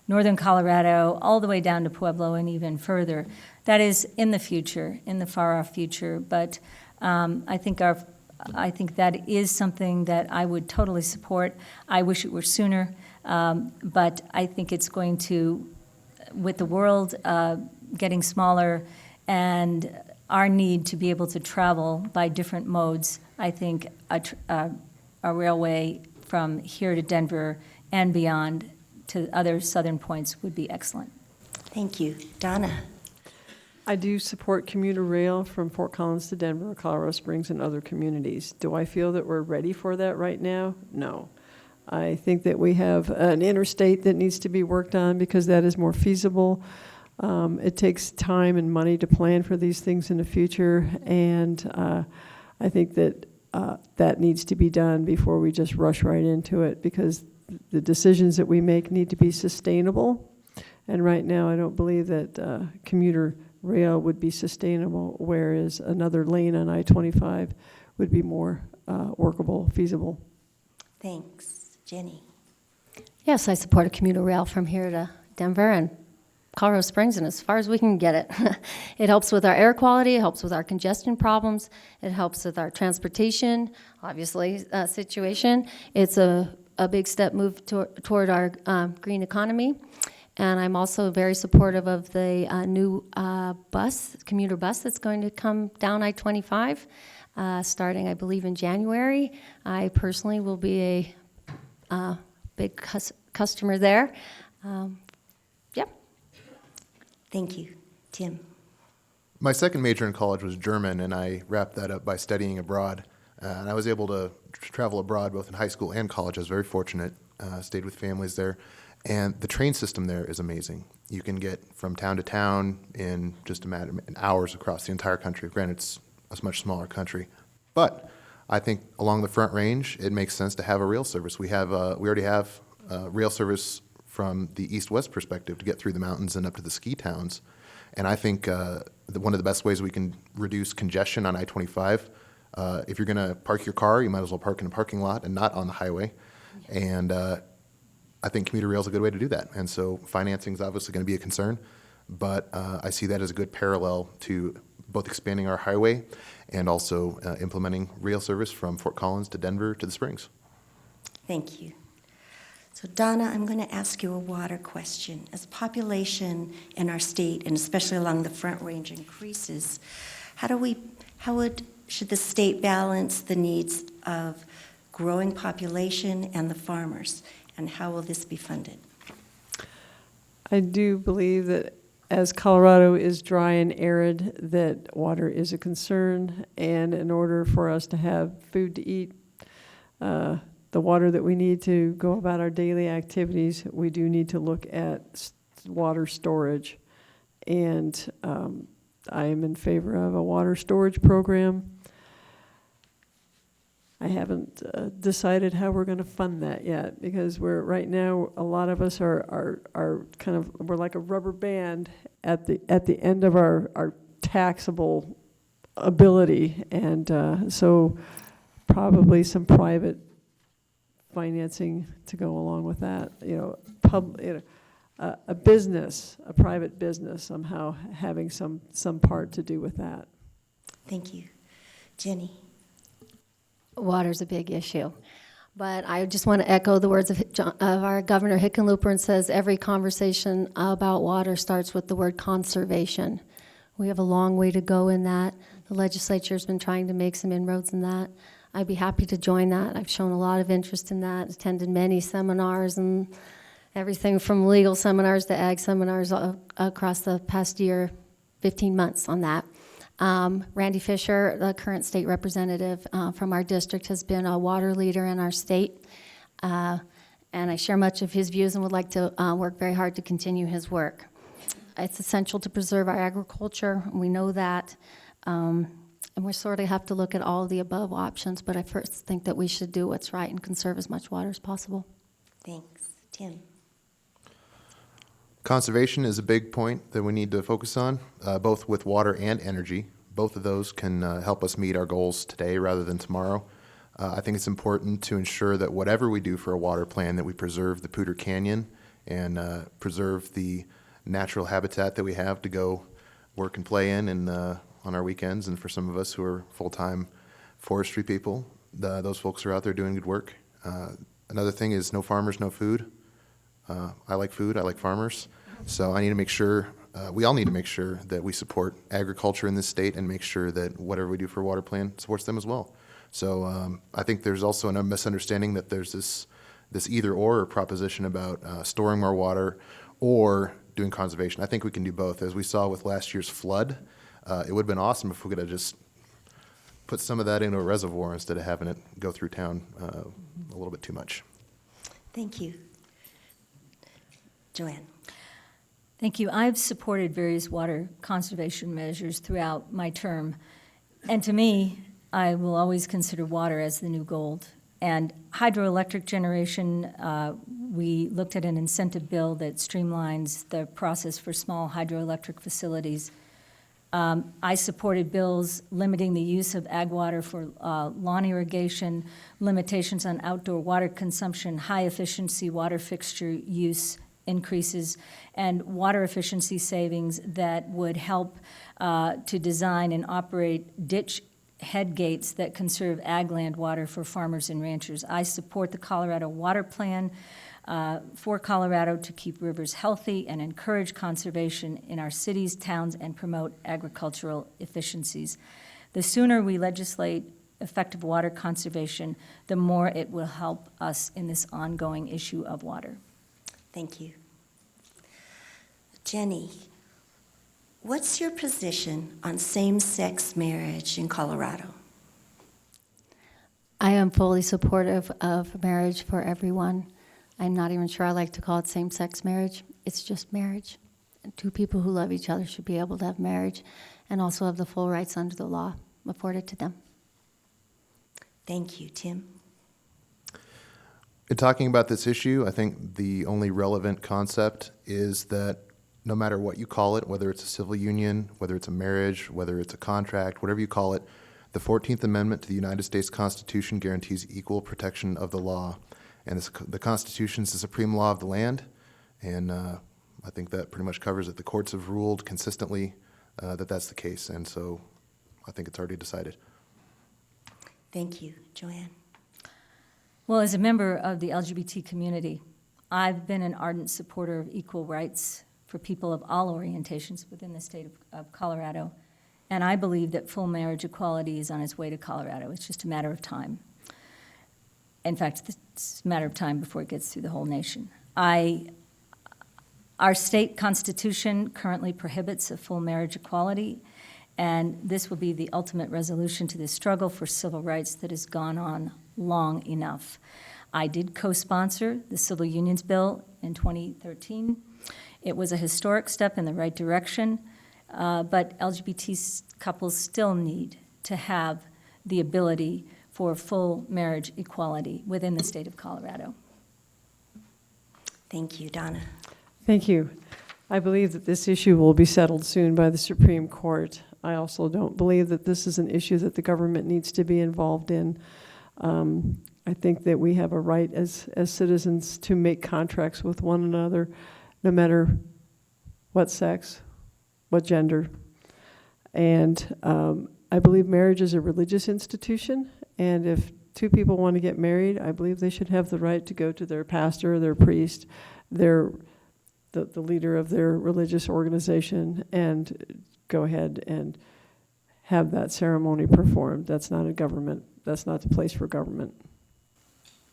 northern Colorado all the way down to Pueblo and even further. That is in the future, in the far-off future, but I think that is something that I would totally support. I wish it were sooner, but I think it's going to, with the world getting smaller and our need to be able to travel by different modes, I think a railway from here to Denver and beyond to other southern points would be excellent. Thank you. Donna? I do support commuter rail from Fort Collins to Denver, Colorado Springs, and other communities. Do I feel that we're ready for that right now? No. I think that we have an interstate that needs to be worked on because that is more feasible. It takes time and money to plan for these things in the future, and I think that that needs to be done before we just rush right into it, because the decisions that we make need to be sustainable. And right now, I don't believe that commuter rail would be sustainable, whereas another lane on I-25 would be more workable, feasible. Thanks. Jenny? Yes, I support a commuter rail from here to Denver and Colorado Springs and as far as we can get it. It helps with our air quality, it helps with our congestion problems, it helps with our transportation, obviously, situation. It's a big step move toward our green economy. And I'm also very supportive of the new commuter bus that's going to come down I-25, starting, I believe, in January. I personally will be a big customer there. Yep. Thank you. Tim? My second major in college was German, and I wrapped that up by studying abroad. And I was able to travel abroad both in high school and college. I was very fortunate, stayed with families there. And the train system there is amazing. You can get from town to town in just a matter of hours across the entire country. Granted, it's a much smaller country. But I think along the Front Range, it makes sense to have a rail service. We already have rail service from the east-west perspective to get through the mountains and up to the ski towns. And I think one of the best ways we can reduce congestion on I-25, if you're going to park your car, you might as well park in a parking lot and not on the highway. And I think commuter rail is a good way to do that. And so financing is obviously going to be a concern, but I see that as a good parallel to both expanding our highway and also implementing rail service from Fort Collins to Denver to the Springs. Thank you. So Donna, I'm going to ask you a water question. As population in our state, and especially along the Front Range, increases, should the state balance the needs of growing population and the farmers, and how will this be funded? I do believe that as Colorado is dry and arid, that water is a concern, and in order for us to have food to eat, the water that we need to go about our daily activities, we do need to look at water storage. And I am in favor of a water storage program. I haven't decided how we're going to fund that yet, because right now a lot of us are kind of, we're like a rubber band at the end of our taxable ability, and so probably some private financing to go along with that. A business, a private business, somehow having some part to do with that. Thank you. Jenny? Water's a big issue. But I just want to echo the words of our Governor Hickenlooper, and says every conversation about water starts with the word conservation. We have a long way to go in that. The legislature's been trying to make some inroads in that. I'd be happy to join that. I've shown a lot of interest in that, attended many seminars, and everything from legal seminars to ag seminars across the past year, 15 months on that. Randy Fisher, the current state representative from our district, has been a water leader in our state. And I share much of his views and would like to work very hard to continue his work. It's essential to preserve our agriculture, and we know that. And we sort of have to look at all of the above options, but I first think that we should do what's right and conserve as much water as possible. Thanks. Tim? Conservation is a big point that we need to focus on, both with water and energy. Both of those can help us meet our goals today rather than tomorrow. I think it's important to ensure that whatever we do for a water plan, that we preserve the Poudre Canyon and preserve the natural habitat that we have to go work and play in and on our weekends. And for some of us who are full-time forestry people, those folks are out there doing good work. Another thing is no farmers, no food. I like food, I like farmers. So I need to make sure, we all need to make sure that we support agriculture in this state and make sure that whatever we do for a water plan supports them as well. So I think there's also a misunderstanding that there's this either or proposition about storing more water or doing conservation. I think we can do both. As we saw with last year's flood, it would have been awesome if we could have just put some of that into a reservoir instead of having it go through town a little bit too much. Thank you. Joanne? Thank you. I've supported various water conservation measures throughout my term. And to me, I will always consider water as the new gold. And hydroelectric generation, we looked at an incentive bill that streamlines the process for small hydroelectric facilities. I supported bills limiting the use of ag water for lawn irrigation, limitations on outdoor water consumption, high-efficiency water fixture use increases, and water efficiency savings that would help to design and operate ditch head gates that conserve ag land water for farmers and ranchers. I support the Colorado Water Plan for Colorado to keep rivers healthy and encourage conservation in our cities, towns, and promote agricultural efficiencies. The sooner we legislate effective water conservation, the more it will help us in this ongoing issue of water. Thank you. Jenny, what's your position on same-sex marriage in Colorado? I am fully supportive of marriage for everyone. I'm not even sure I like to call it same-sex marriage. It's just marriage. And two people who love each other should be able to have marriage and also have the full rights under the law afforded to them. Thank you. Tim? In talking about this issue, I think the only relevant concept is that no matter what you call it, whether it's a civil union, whether it's a marriage, whether it's a contract, whatever you call it, the 14th Amendment to the United States Constitution guarantees equal protection of the law. And the Constitution is the supreme law of the land, and I think that pretty much covers it. The courts have ruled consistently that that's the case, and so I think it's already decided. Thank you. Joanne? Well, as a member of the LGBT community, I've been an ardent supporter of equal rights for people of all orientations within the state of Colorado, and I believe that full marriage equality is on its way to Colorado. It's just a matter of time. In fact, it's a matter of time before it gets through the whole nation. Our state constitution currently prohibits a full marriage equality, and this will be the ultimate resolution to this struggle for civil rights that has gone on long enough. I did co-sponsor the Civil Unions Bill in 2013. It was a historic step in the right direction, but LGBT couples still need to have the ability for full marriage equality within the state of Colorado. Thank you, Donna. Thank you. I believe that this issue will be settled soon by the Supreme Court. I also don't believe that this is an issue that the government needs to be involved in. I think that we have a right as citizens to make contracts with one another, no matter what sex, what gender. And I believe marriage is a religious institution, and if two people want to get married, I believe they should have the right to go to their pastor, their priest, the leader of their religious organization, and go ahead and have that ceremony performed. That's not a government. That's not the place for government.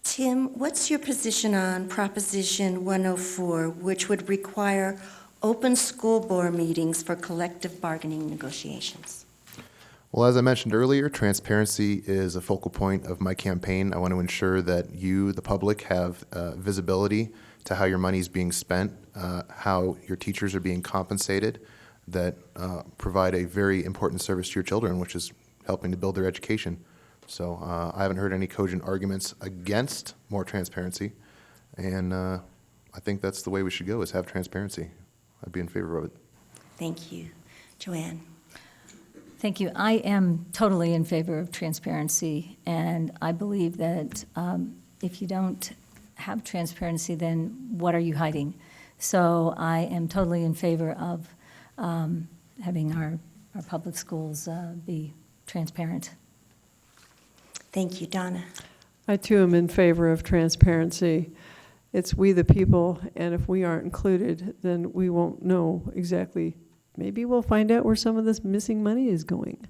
Tim, what's your position on Proposition 104, which would require open school board meetings for collective bargaining negotiations? Well, as I mentioned earlier, transparency is a focal point of my campaign. I want to ensure that you, the public, have visibility to how your money is being spent, how your teachers are being compensated, that provide a very important service to your children, which is helping to build their education. So I haven't heard any cogent arguments against more transparency, and I think that's the way we should go, is have transparency. I'd be in favor of it. Thank you. Joanne? Thank you. I am totally in favor of transparency, and I believe that if you don't have transparency, then what are you hiding? So I am totally in favor of having our public schools be transparent. Thank you. Donna? I too am in favor of transparency. It's we the people, and if we aren't included, then we won't know exactly. Maybe we'll find out where some of this missing money is going.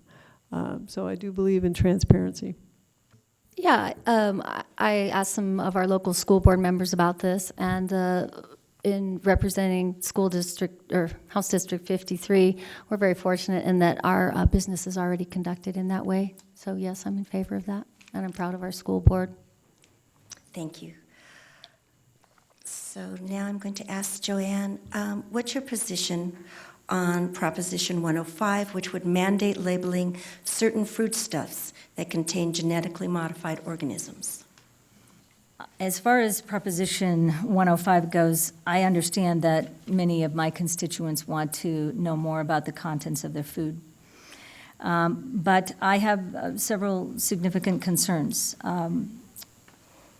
So I do believe in transparency. Yeah, I asked some of our local school board members about this, and in representing school district or House District 53, we're very fortunate in that our business is already conducted in that way. So yes, I'm in favor of that, and I'm proud of our school board. Thank you. So now I'm going to ask Joanne, what's your position on Proposition 105, which would mandate labeling certain foodstuffs that contain genetically modified organisms? As far as Proposition 105 goes, I understand that many of my constituents want to know more about the contents of their food. But I have several significant concerns.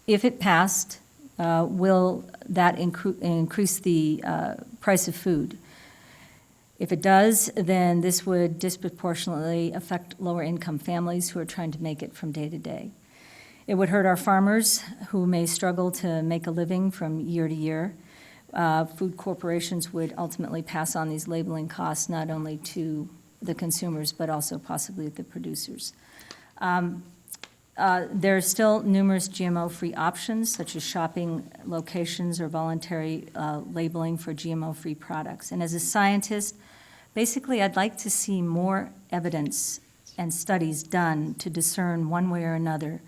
If it passed, will that increase the price of food? If it does, then this would disproportionately affect lower-income families who are trying to make it from day to day. It would hurt our farmers who may struggle to make a living from year to year. Food corporations would ultimately pass on these labeling costs not only to the consumers but also possibly the producers. There are still numerous GMO-free options, such as shopping locations or voluntary labeling for GMO-free products. And as a scientist, basically I'd like to see more evidence and studies done to discern one way or another.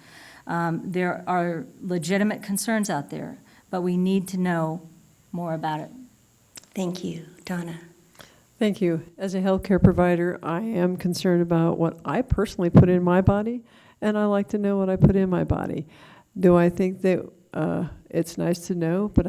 There are legitimate concerns out there, but we need to know more about it. Thank you. Donna? Thank you. As a healthcare provider, I am concerned about what I personally put in my body, and I like to know what I put in my body. Do I think that it's nice to know, but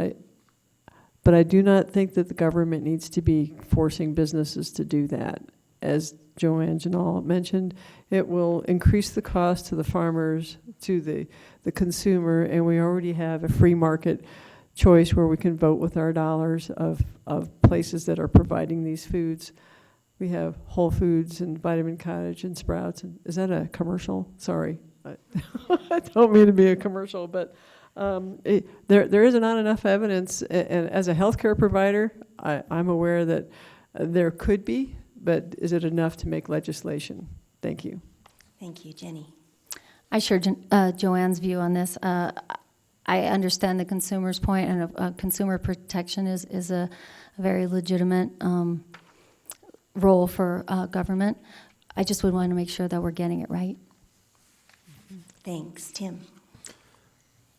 I do not think that the government needs to be forcing businesses to do that. As Joanne Janal mentioned, it will increase the cost to the farmers, to the consumer, and we already have a free market choice where we can vote with our dollars of places that are providing these foods. We have Whole Foods and Vitamin Cottage and Sprouts. And is that a commercial? Sorry. I don't mean to be a commercial, but there is not enough evidence. And as a healthcare provider, I'm aware that there could be, but is it enough to make legislation? Thank you. Thank you. Jenny? I share Joanne's view on this. I understand the consumer's point, and consumer protection is a very legitimate role for government. I just would want to make sure that we're getting it right. Thanks. Tim?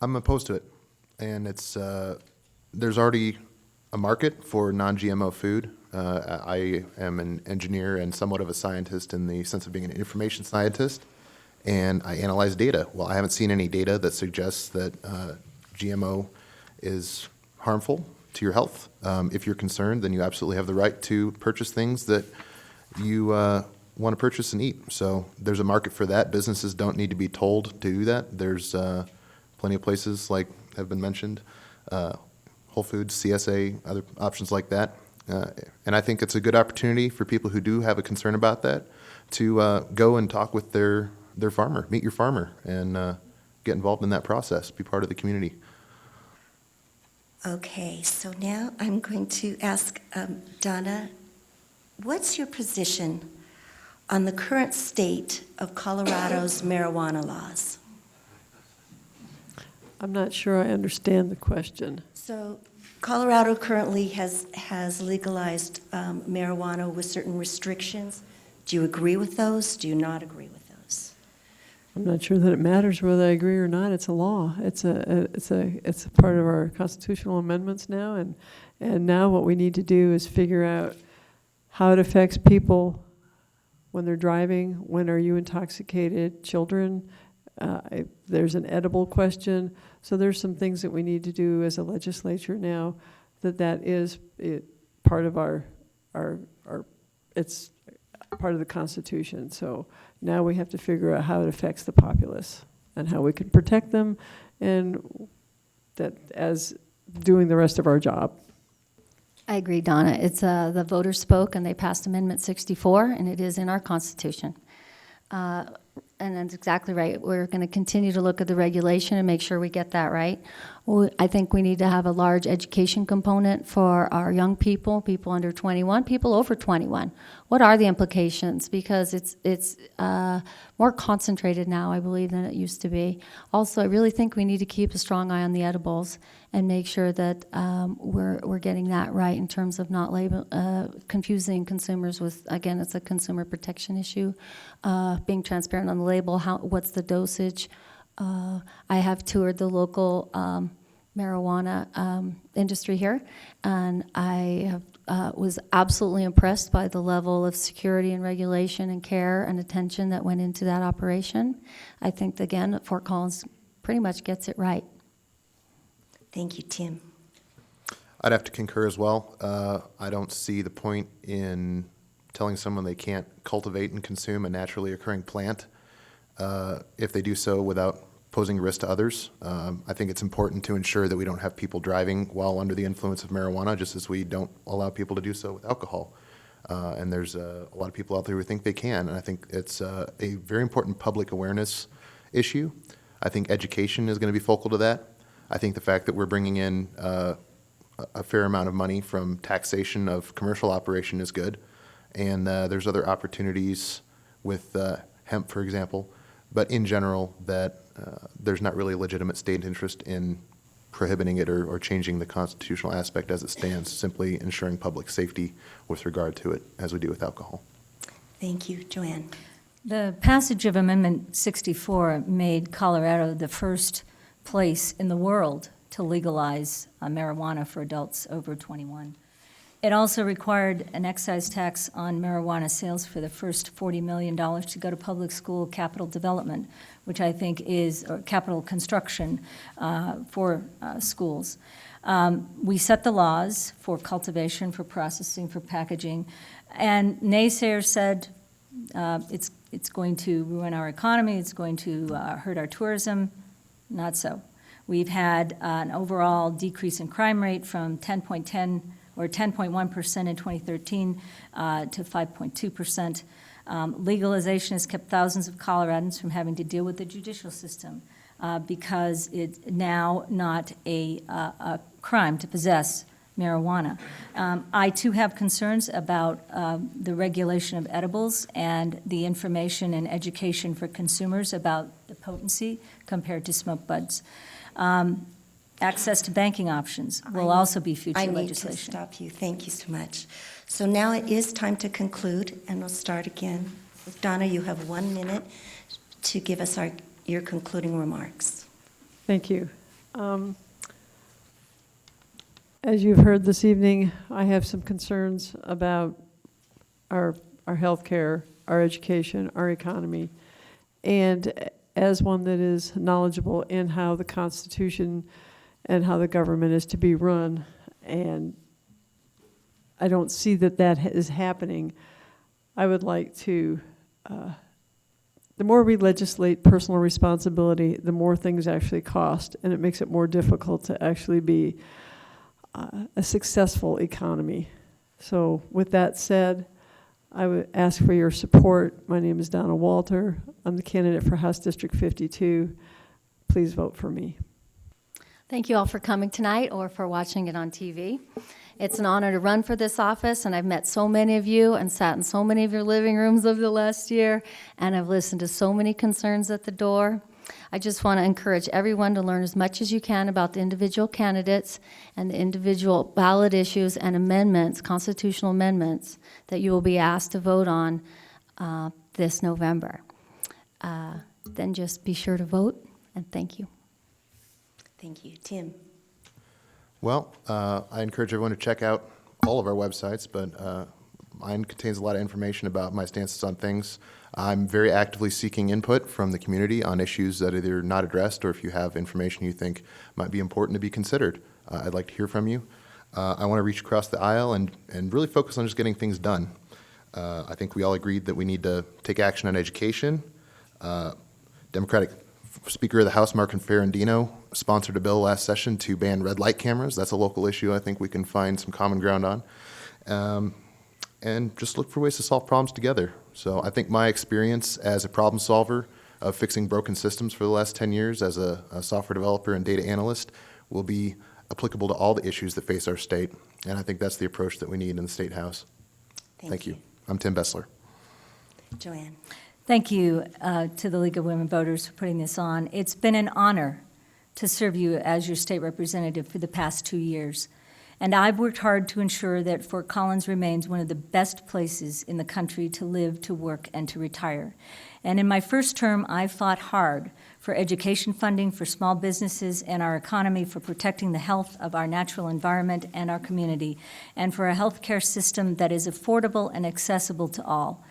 I'm opposed to it, and there's already a market for non-GMO food. I am an engineer and somewhat of a scientist in the sense of being an information scientist, and I analyze data. Well, I haven't seen any data that suggests that GMO is harmful to your health. If you're concerned, then you absolutely have the right to purchase things that you want to purchase and eat. So there's a market for that. Businesses don't need to be told to do that. There's plenty of places, like have been mentioned, Whole Foods, CSA, other options like that. And I think it's a good opportunity for people who do have a concern about that to go and talk with their farmer, meet your farmer, and get involved in that process, be part of the community. Okay, so now I'm going to ask Donna, what's your position on the current state of Colorado's marijuana laws? I'm not sure I understand the question. So Colorado currently has legalized marijuana with certain restrictions. Do you agree with those? Do you not agree with those? I'm not sure that it matters whether I agree or not. It's a law. It's a part of our constitutional amendments now, and now what we need to do is figure out how it affects people when they're driving. When are you intoxicated? Children. There's an edible question. So there's some things that we need to do as a legislature now that is part of our it's part of the Constitution. So now we have to figure out how it affects the populace and how we can protect them, and that as doing the rest of our job. I agree, Donna. It's the voters spoke, and they passed Amendment 64, and it is in our Constitution. And that's exactly right. We're going to continue to look at the regulation and make sure we get that right. I think we need to have a large education component for our young people, people under 21, people over 21. What are the implications? Because it's more concentrated now, I believe, than it used to be. Also, I really think we need to keep a strong eye on the edibles and make sure that we're getting that right in terms of not confusing consumers with, again, it's a consumer protection issue, being transparent on the label, what's the dosage. I have toured the local marijuana industry here, and I was absolutely impressed by the level of security and regulation and care and attention that went into that operation. I think, again, Fort Collins pretty much gets it right. Thank you, Tim. I'd have to concur as well. I don't see the point in telling someone they can't cultivate and consume a naturally occurring plant if they do so without posing risk to others. I think it's important to ensure that we don't have people driving while under the influence of marijuana, just as we don't allow people to do so with alcohol. And there's a lot of people out there who think they can, and I think it's a very important public awareness issue. I think education is going to be focal to that. I think the fact that we're bringing in a fair amount of money from taxation of commercial operation is good, and there's other opportunities with hemp, for example, but in general that there's not really a legitimate state interest in prohibiting it or changing the constitutional aspect as it stands, simply ensuring public safety with regard to it, as we do with alcohol. Thank you, Joanne. The passage of Amendment 64 made Colorado the first place in the world to legalize marijuana for adults over 21. It also required an excise tax on marijuana sales for the first $40 million to go to public school capital development, which I think is, or capital construction for schools. We set the laws for cultivation, for processing, for packaging, and naysayers said it's going to ruin our economy, it's going to hurt our tourism. Not so. We've had an overall decrease in crime rate from 10.10 or 10.1% in 2013 to 5.2%. Legalization has kept thousands of Coloradans from having to deal with the judicial system because it's now not a crime to possess marijuana. I too have concerns about the regulation of edibles and the information and education for consumers about the potency compared to smoke buds. Access to banking options will also be future I need legislation. to stop you. Thank you so much. So now it is time to conclude, and we'll start again. Donna, you have 1 minute to give us your concluding remarks. Thank you. As you've heard this evening, I have some concerns about our healthcare, our education, our economy, and as one that is knowledgeable in how the Constitution and how the government is to be run, and I don't see that is happening. I would like to, the more we legislate personal responsibility, the more things actually cost, and it makes it more difficult to actually be a successful economy. So with that said, I would ask for your support. My name is Donna Walter. I'm the candidate for House District 52. Please vote for me. Thank you all for coming tonight or for watching it on TV. It's an honor to run for this office, and I've met so many of you and sat in so many of your living rooms over the last year, and I've listened to so many concerns at the door. I just want to encourage everyone to learn as much as you can about the individual candidates and the individual ballot issues and amendments, constitutional amendments, that you will be asked to vote on this November. Then just be sure to vote, and thank you. Thank you. Tim? Well, I encourage everyone to check out all of our websites, but mine contains a lot of information about my stances on things. I'm very actively seeking input from the community on issues that are either not addressed, or if you have information you think might be important to be considered, I'd like to hear from you. I want to reach across the aisle and really focus on just getting things done. I think we all agreed that we need to take action on education. Democratic Speaker of the House, Mark Ferrandino, sponsored a bill last session to ban red light cameras. That's a local issue I think we can find some common ground on. And just look for ways to solve problems together. So I think my experience as a problem solver of fixing broken systems for the last 10 years as a software developer and data analyst will be applicable to all the issues that face our state. And I think that's the approach that we need in the State House. Thank you. I'm Tim Bessler. Joanne? Thank you to the League of Women Voters for putting this on. It's been an honor to serve you as your state representative for the past 2 years. And I've worked hard to ensure that Fort Collins remains one of the best places in the country to live, to work, and to retire. And in my first term, I fought hard for education funding for small businesses and our economy, for protecting the health of our natural environment and our community, and for a healthcare system that is affordable and accessible to all.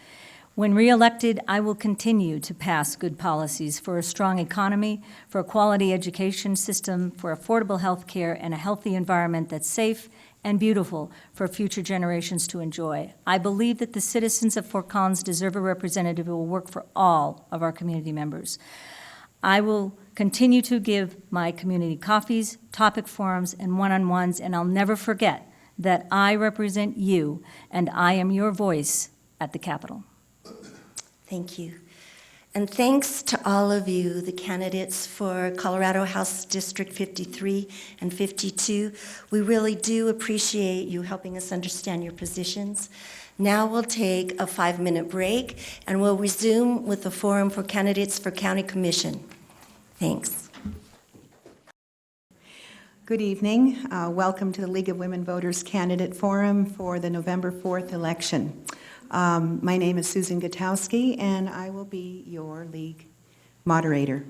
When reelected, I will continue to pass good policies for a strong economy, for a quality education system, for affordable health care, and a healthy environment that's safe and beautiful for future generations to enjoy. I believe that the citizens of Fort Collins deserve a representative who will work for all of our community members. I will continue to give my community coffees, topic forums, and one-on-ones, and I'll never forget that I represent you, and I am your voice at the Capitol. Thank you. And thanks to all of you, the candidates for Colorado House District 53 and 52. We really do appreciate you helping us understand your positions. Now we'll take a 5-minute break, and we'll resume with the forum for candidates for County Commission. Thanks. Good evening. Welcome to the League of Women Voters Candidate Forum for the November 4th election. My name is Susan Gutowski, and I will be your league moderator.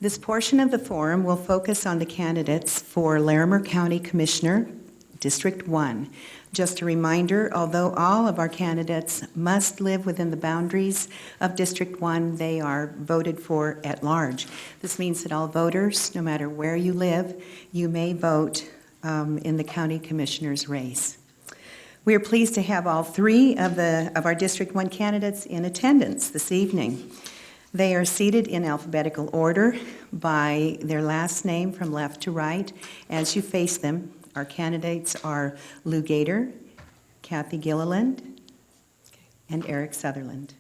This portion of the forum will focus on the candidates for Larimer County Commissioner, District 1. Just a reminder, although all of our candidates must live within the boundaries of District 1, they are voted for at large. This means that all voters, no matter where you live, you may vote in the county commissioner's race. We are pleased to have all three of our District 1 candidates in attendance this evening. They are seated in alphabetical order by their last name from left to right. As you face them, our candidates are Lou Gator, Kathy Gilliland, and Eric Sutherland.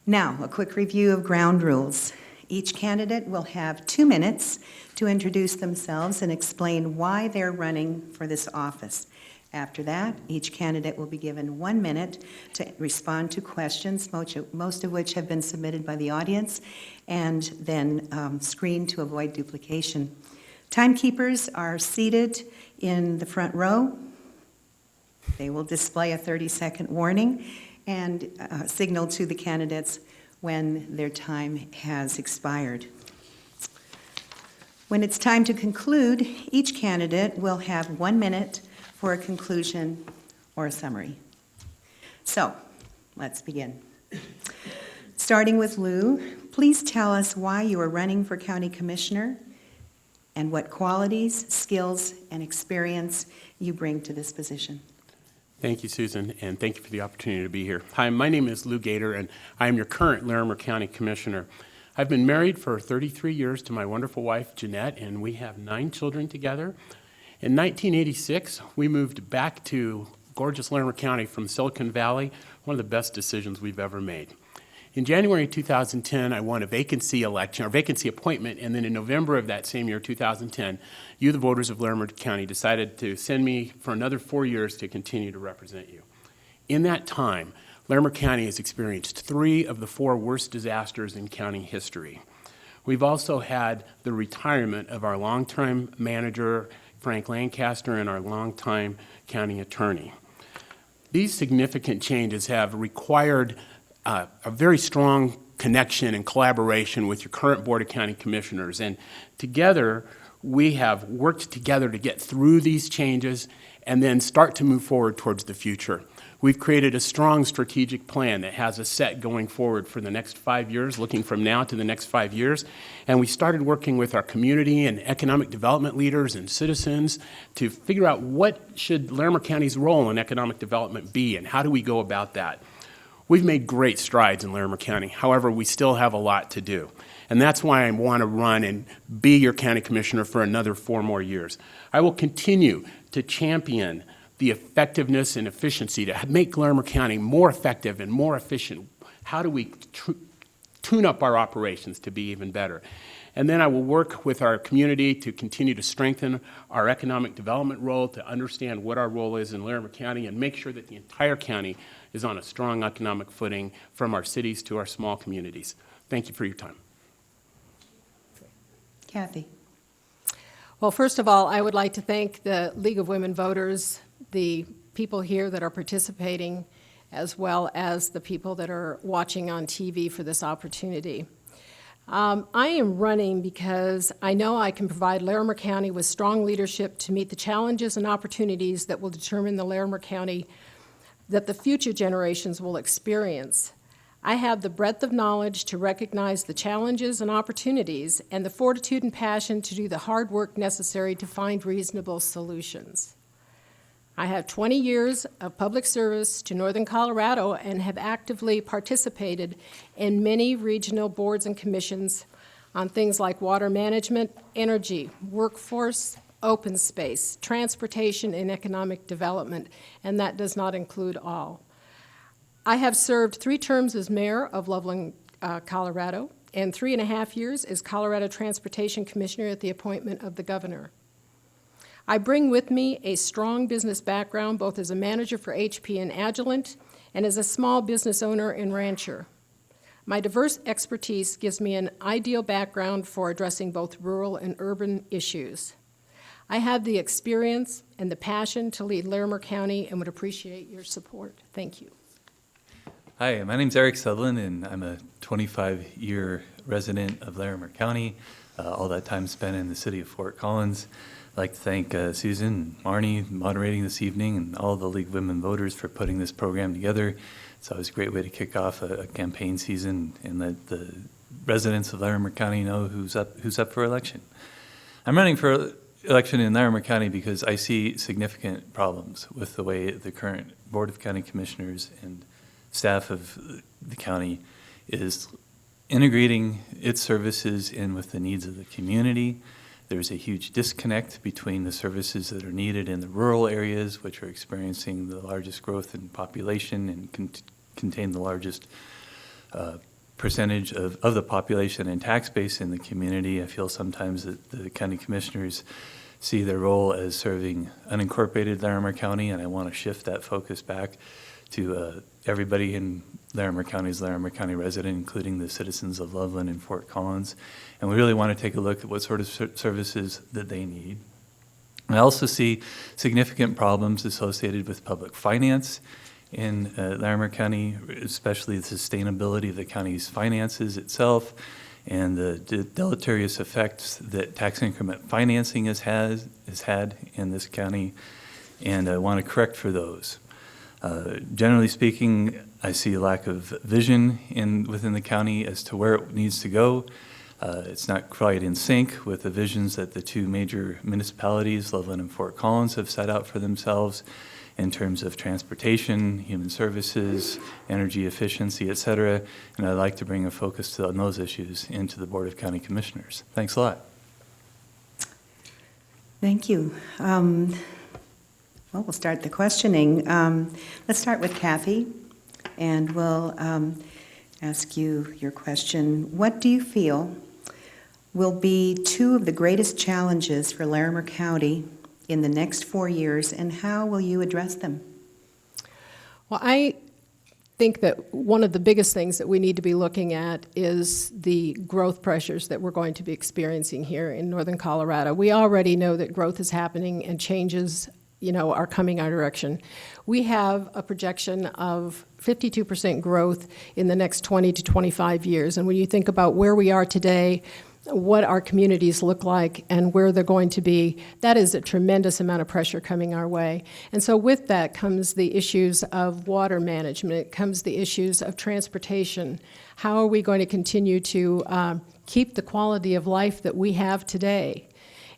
Now, a quick review of ground rules. Each candidate will have 2 minutes to introduce themselves and explain why they're running for this office. After that, each candidate will be given 1 minute to respond to questions, most of which have been submitted by the audience, and then screened to avoid duplication. Timekeepers are seated in the front row. They will display a 30-second warning and signal to the candidates when their time has expired. When it's time to conclude, each candidate will have 1 minute for a conclusion or a summary. So, let's begin. Starting with Lou, please tell us why you are running for County Commissioner and what qualities, skills, and experience you bring to this position. Thank you, Susan, and thank you for the opportunity to be here. Hi, my name is Lou Gator, and I am your current Larimer County Commissioner. I've been married for 33 years to my wonderful wife, Jeanette, and we have 9 children together. In 1986, we moved back to gorgeous Larimer County from Silicon Valley, one of the best decisions we've ever made. In January 2010, I won a vacancy appointment, and then in November of that same year, 2010, you, the voters of Larimer County, decided to send me for another 4 years to continue to represent you. In that time, Larimer County has experienced 3 of the 4 worst disasters in county history. We've also had the retirement of our longtime manager, Frank Lancaster, and our longtime county attorney. These significant changes have required a very strong connection and collaboration with your current Board of County Commissioners. And together, we have worked together to get through these changes and then start to move forward towards the future. We've created a strong strategic plan that has us set going forward for the next 5 years, looking from now to the next 5 years. And we started working with our community and economic development leaders and citizens to figure out what should Larimer County's role in economic development be and how do we go about that. We've made great strides in Larimer County. However, we still have a lot to do. And that's why I want to run and be your county commissioner for another 4 more years. I will continue to champion the effectiveness and efficiency to make Larimer County more effective and more efficient. How do we tune up our operations to be even better? And then I will work with our community to continue to strengthen our economic development role, to understand what our role is in Larimer County, and make sure that the entire county is on a strong economic footing from our cities to our small communities. Thank you for your time. Kathy. Well, first of all, I would like to thank the League of Women Voters, the people here that are participating, as well as the people that are watching on TV for this opportunity. I am running because I know I can provide Larimer County with strong leadership to meet the challenges and opportunities that will determine the Larimer County that the future generations will experience. I have the breadth of knowledge to recognize the challenges and opportunities and the fortitude and passion to do the hard work necessary to find reasonable solutions. I have 20 years of public service to Northern Colorado and have actively participated in many regional boards and commissions on things like water management, energy, workforce, open space, transportation, and economic development, and that does not include all. I have served 3 terms as mayor of Loveland, Colorado, and 3.5 years as Colorado Transportation Commissioner at the appointment of the governor. I bring with me a strong business background, both as a manager for HP and Agilent and as a small business owner and rancher. My diverse expertise gives me an ideal background for addressing both rural and urban issues. I have the experience and the passion to lead Larimer County and would appreciate your support. Thank you. Hi, my name's Eric Sutherland, and I'm a 25-year resident of Larimer County, all that time spent in the city of Fort Collins. I'd like to thank Susan and Marnie moderating this evening and all the League of Women Voters for putting this program together. It's always a great way to kick off a campaign season and let the residents of Larimer County know who's up for election. I'm running for election in Larimer County because I see significant problems with the way the current Board of County Commissioners and staff of the county is integrating its services in with the needs of the community. There's a huge disconnect between the services that are needed in the rural areas, which are experiencing the largest growth in population and contain the largest percentage of the population and tax base in the community. I feel sometimes that the county commissioners see their role as serving unincorporated Larimer County, and I want to shift that focus back to everybody in Larimer County is Larimer County resident, including the citizens of Loveland and Fort Collins. And we really want to take a look at what sort of services that they need. I also see significant problems associated with public finance in Larimer County, especially the sustainability of the county's finances itself, and the deleterious effects that tax increment financing has had in this county, and I want to correct for those. Generally speaking, I see a lack of vision within the county as to where it needs to go. It's not quite in sync with the visions that the two major municipalities, Loveland and Fort Collins, have set out for themselves in terms of transportation, human services, energy efficiency, et cetera. And I'd like to bring a focus on those issues into the Board of County Commissioners. Thanks a lot. Thank you. Well, we'll start the questioning. Let's start with Kathy, and we'll ask you your question. What do you feel will be two of the greatest challenges for Larimer County in the next 4 years, and how will you address them? Well, I think that one of the biggest things that we need to be looking at is the growth pressures that we're going to be experiencing here in northern Colorado. We already know that growth is happening and changes, are coming our direction. We have a projection of 52% growth in the next 20 to 25 years. And when you think about where we are today, what our communities look like, and where they're going to be, that is a tremendous amount of pressure coming our way. And so with that comes the issues of water management, comes the issues of transportation. How are we going to continue to keep the quality of life that we have today,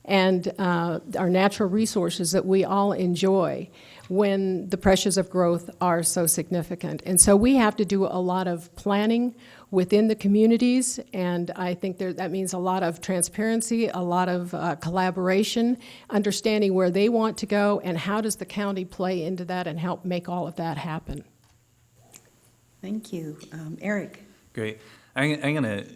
and our natural resources that we all enjoy when the pressures of growth are so significant? And so we have to do a lot of planning within the communities, and I think that means a lot of transparency, a lot of collaboration, understanding where they want to go, and how does the county play into that and help make all of that happen. Thank you. Eric. Great. I'm going to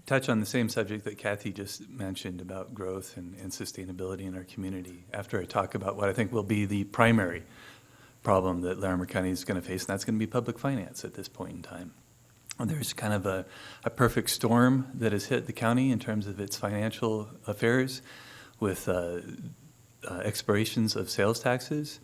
touch on the same subject that Kathy just mentioned about growth and sustainability in our community after I talk about what I think will be the primary problem that Larimer County is going to face, and that's going to be public finance at this point in time. There's kind of a perfect storm that has hit the county in terms of its financial affairs, with expirations of sales taxes,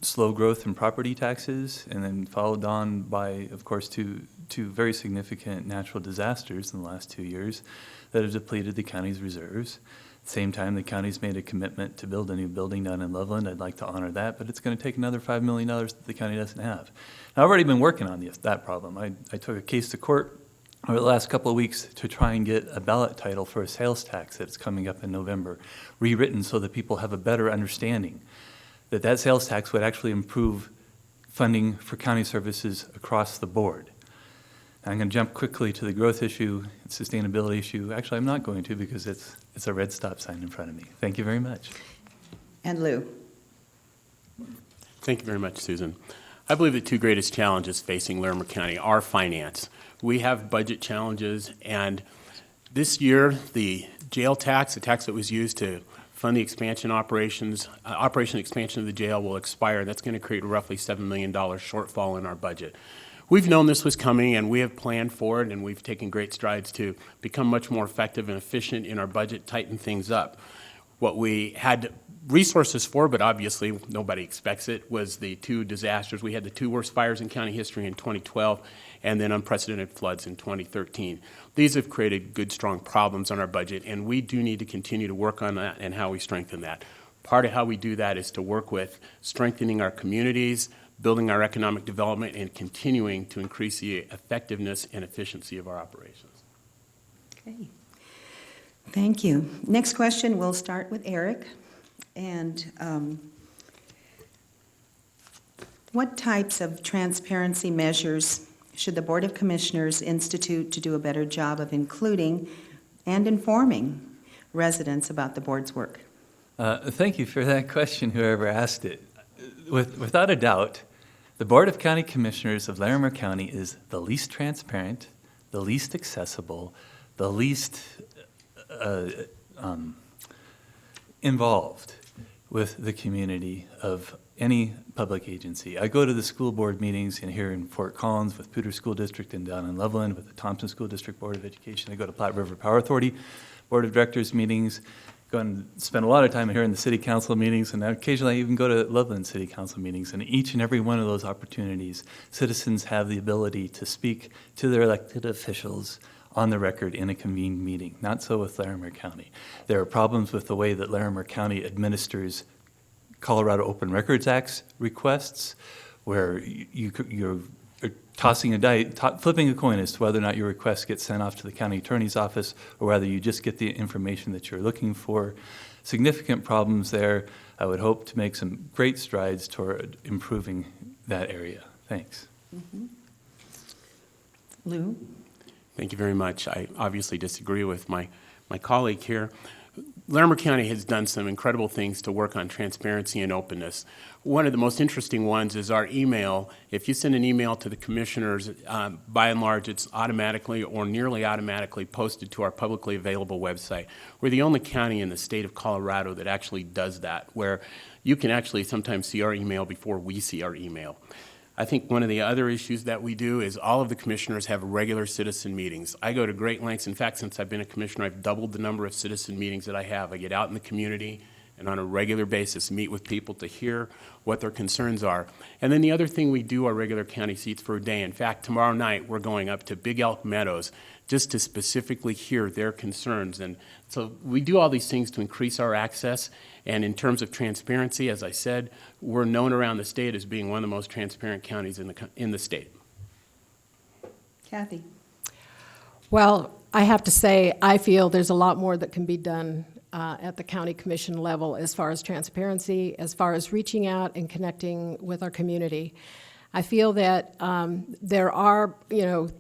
slow growth in property taxes, and then followed on by, of course, two very significant natural disasters in the last 2 years that have depleted the county's reserves. At the same time, the county's made a commitment to build a new building down in Loveland. I'd like to honor that, but it's going to take another $5 million that the county doesn't have. Now, I've already been working on that problem. I took a case to court over the last couple of weeks to try and get a ballot title for a sales tax that's coming up in November, rewritten so that people have a better understanding that sales tax would actually improve funding for county services across the board. I'm going to jump quickly to the growth issue and sustainability issue. Actually, I'm not going to, because it's a red stop sign in front of me. Thank you very much. And Lou. Thank you very much, Susan. I believe the two greatest challenges facing Larimer County are finance. We have budget challenges, and this year, the jail tax, the tax that was used to fund the expansion operation expansion of the jail, will expire. That's going to create a roughly $7 million shortfall in our budget. We've known this was coming, and we have planned for it, and we've taken great strides to become much more effective and efficient in our budget, tighten things up. What we had resources for, but obviously nobody expects it, was the two disasters. We had the two worst fires in county history in 2012, and then unprecedented floods in 2013. These have created good, strong problems on our budget, and we do need to continue to work on that and how we strengthen that. Part of how we do that is to work with strengthening our communities, building our economic development, and continuing to increase the effectiveness and efficiency of our operations. Okay. Thank you. Next question, we'll start with Eric. And what types of transparency measures should the Board of Commissioners institute to do a better job of including and informing residents about the board's work? Thank you for that question, whoever asked it. Without a doubt, the Board of County Commissioners of Larimer County is the least transparent, the least accessible, the least involved with the community of any public agency. I go to the school board meetings here in Fort Collins with Poudre School District and down in Loveland with the Thompson School District Board of Education. I go to Platte River Power Authority Board of Directors meetings, go and spend a lot of time here in the city council meetings, and occasionally I even go to Loveland City Council meetings. And each and every one of those opportunities, citizens have the ability to speak to their elected officials on the record in a convened meeting. Not so with Larimer County. There are problems with the way that Larimer County administers Colorado Open Records Act requests, where you're tossing a die, flipping a coin as to whether or not your request gets sent off to the county attorney's office or whether you just get the information that you're looking for. Significant problems there. I would hope to make some great strides toward improving that area. Thanks. Lou? Thank you very much. I obviously disagree with my colleague here. Larimer County has done some incredible things to work on transparency and openness. One of the most interesting ones is our email. If you send an email to the commissioners, by and large, it's automatically or nearly automatically posted to our publicly available website. We're the only county in the state of Colorado that actually does that, where you can actually sometimes see our email before we see our email. I think one of the other issues that we do is all of the commissioners have regular citizen meetings. I go to great lengths. In fact, since I've been a commissioner, I've doubled the number of citizen meetings that I have. I get out in the community and on a regular basis meet with people to hear what their concerns are. And then the other thing we do are regular county seats for a day. In fact, tomorrow night we're going up to Big Elk Meadows just to specifically hear their concerns. And so we do all these things to increase our access. And in terms of transparency, as I said, we're known around the state as being one of the most transparent counties in the state. Kathy? Well, I have to say, I feel there's a lot more that can be done at the county commission level as far as transparency, as far as reaching out and connecting with our community. I feel that there are,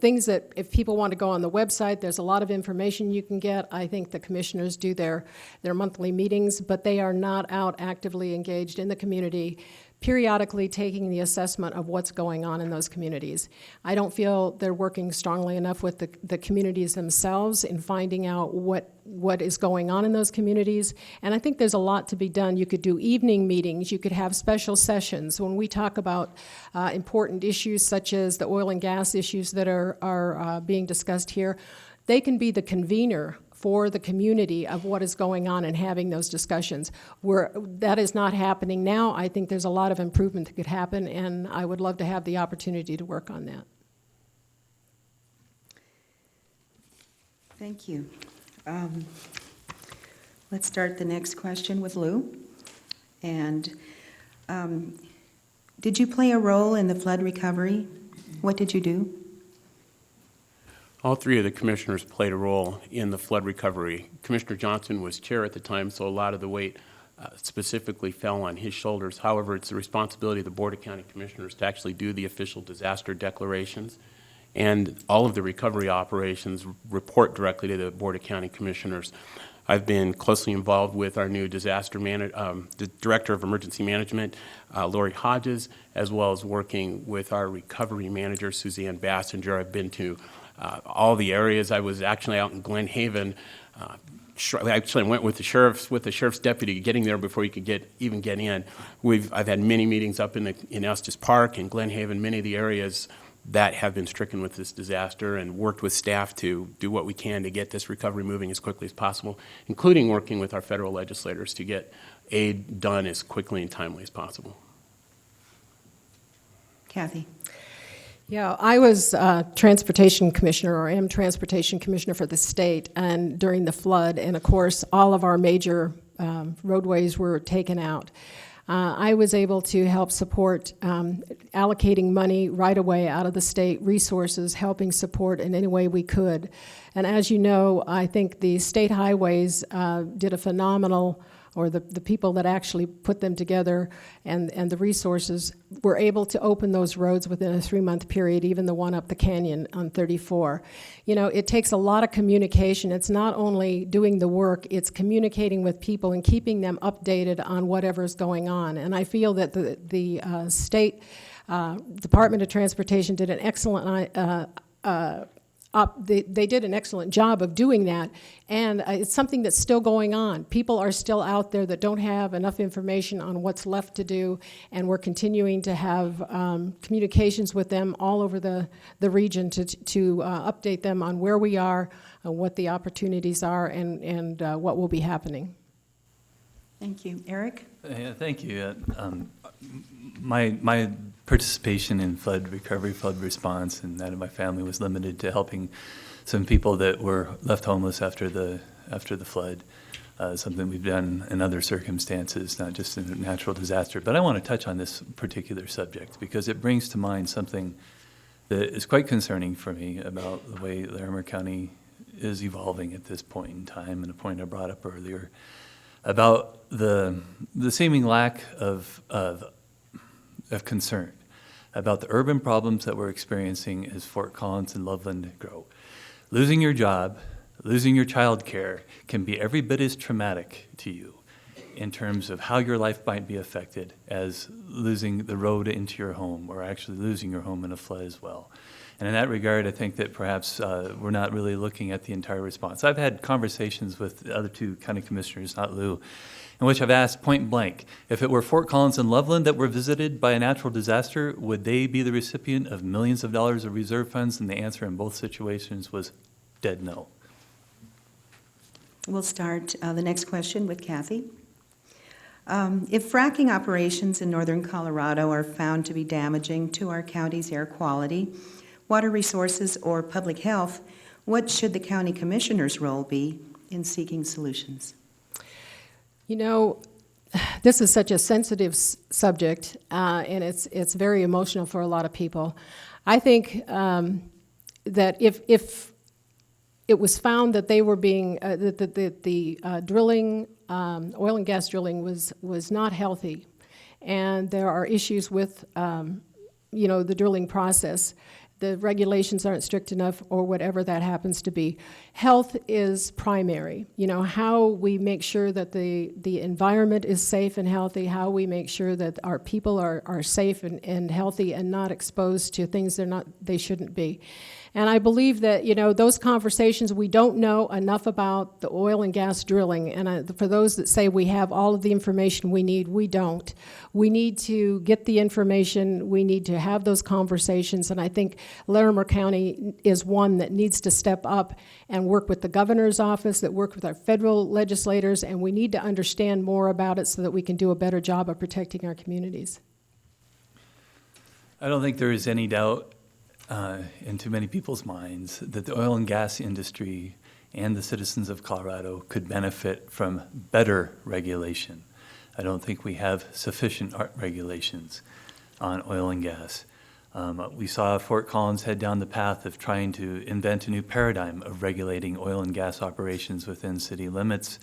things that if people want to go on the website, there's a lot of information you can get. I think the commissioners do their monthly meetings, but they are not out actively engaged in the community, periodically taking the assessment of what's going on in those communities. I don't feel they're working strongly enough with the communities themselves in finding out what is going on in those communities. And I think there's a lot to be done. You could do evening meetings. You could have special sessions. When we talk about important issues such as the oil and gas issues that are being discussed here, they can be the convener for the community of what is going on and having those discussions. That is not happening now. I think there's a lot of improvement that could happen, and I would love to have the opportunity to work on that. Thank you. Let's start the next question with Lou. And did you play a role in the flood recovery? What did you do? All three of the commissioners played a role in the flood recovery. Commissioner Johnson was chair at the time, so a lot of the weight specifically fell on his shoulders. However, it's the responsibility of the Board of County Commissioners to actually do the official disaster declarations. And all of the recovery operations report directly to the Board of County Commissioners. I've been closely involved with our new the Director of Emergency Management, Lori Hodges, as well as working with our recovery manager, Suzanne Bassinger. I've been to all the areas. I was actually out in Glen Haven. I actually went with the sheriff's deputy, getting there before you could even get in. I've had many meetings up in Estes Park and Glen Haven, many of the areas that have been stricken with this disaster, and worked with staff to do what we can to get this recovery moving as quickly as possible, including working with our federal legislators to get aid done as quickly and timely as possible. Kathy? Yeah, I was transportation commissioner, or am transportation commissioner for the state, and during the flood, and of course, all of our major roadways were taken out. I was able to help support allocating money right away out of the state resources, helping support in any way we could. And as you know, I think the state highways did a phenomenal, or the people that actually put them together and the resources were able to open those roads within a 3-month period, even the one up the canyon on 34. It takes a lot of communication. It's not only doing the work, it's communicating with people and keeping them updated on whatever's going on. And I feel that the state Department of Transportation did an excellent they did an excellent job of doing that, and it's something that's still going on. People are still out there that don't have enough information on what's left to do, and we're continuing to have communications with them all over the region to update them on where we are, what the opportunities are, and what will be happening. Thank you. Eric? Yeah, thank you. My participation in flood recovery, flood response, and that of my family was limited to helping some people that were left homeless after the flood. Something we've done in other circumstances, not just in a natural disaster. But I want to touch on this particular subject because it brings to mind something that is quite concerning for me about the way Larimer County is evolving at this point in time, and a point I brought up earlier about the seeming lack of concern about the urban problems that we're experiencing as Fort Collins and Loveland grow. Losing your job, losing your child care can be every bit as traumatic to you in terms of how your life might be affected as losing the road into your home or actually losing your home in a flood as well. And in that regard, I think that perhaps we're not really looking at the entire response. I've had conversations with the other two county commissioners, not Lou, in which I've asked point blank, if it were Fort Collins and Loveland that were visited by a natural disaster, would they be the recipient of millions of dollars of reserve funds? And the answer in both situations was dead no. We'll start the next question with Kathy. If fracking operations in northern Colorado are found to be damaging to our county's air quality, water resources, or public health, what should the county commissioner's role be in seeking solutions? You know, this is such a sensitive subject, and it's very emotional for a lot of people. I think that if it was found that they were being that the drilling, oil and gas drilling, was not healthy, and there are issues with the drilling process. The regulations aren't strict enough, or whatever that happens to be. Health is primary. You know, how we make sure that the environment is safe and healthy, how we make sure that our people are safe and healthy and not exposed to things they shouldn't be. And I believe that, those conversations, we don't know enough about the oil and gas drilling. And for those that say we have all of the information we need, we don't. We need to get the information. We need to have those conversations. And I think Larimer County is one that needs to step up and work with the governor's office, that work with our federal legislators, and we need to understand more about it so that we can do a better job of protecting our communities. I don't think there is any doubt in too many people's minds that the oil and gas industry and the citizens of Colorado could benefit from better regulation. I don't think we have sufficient regulations on oil and gas. We saw Fort Collins head down the path of trying to invent a new paradigm of regulating oil and gas operations within city limits.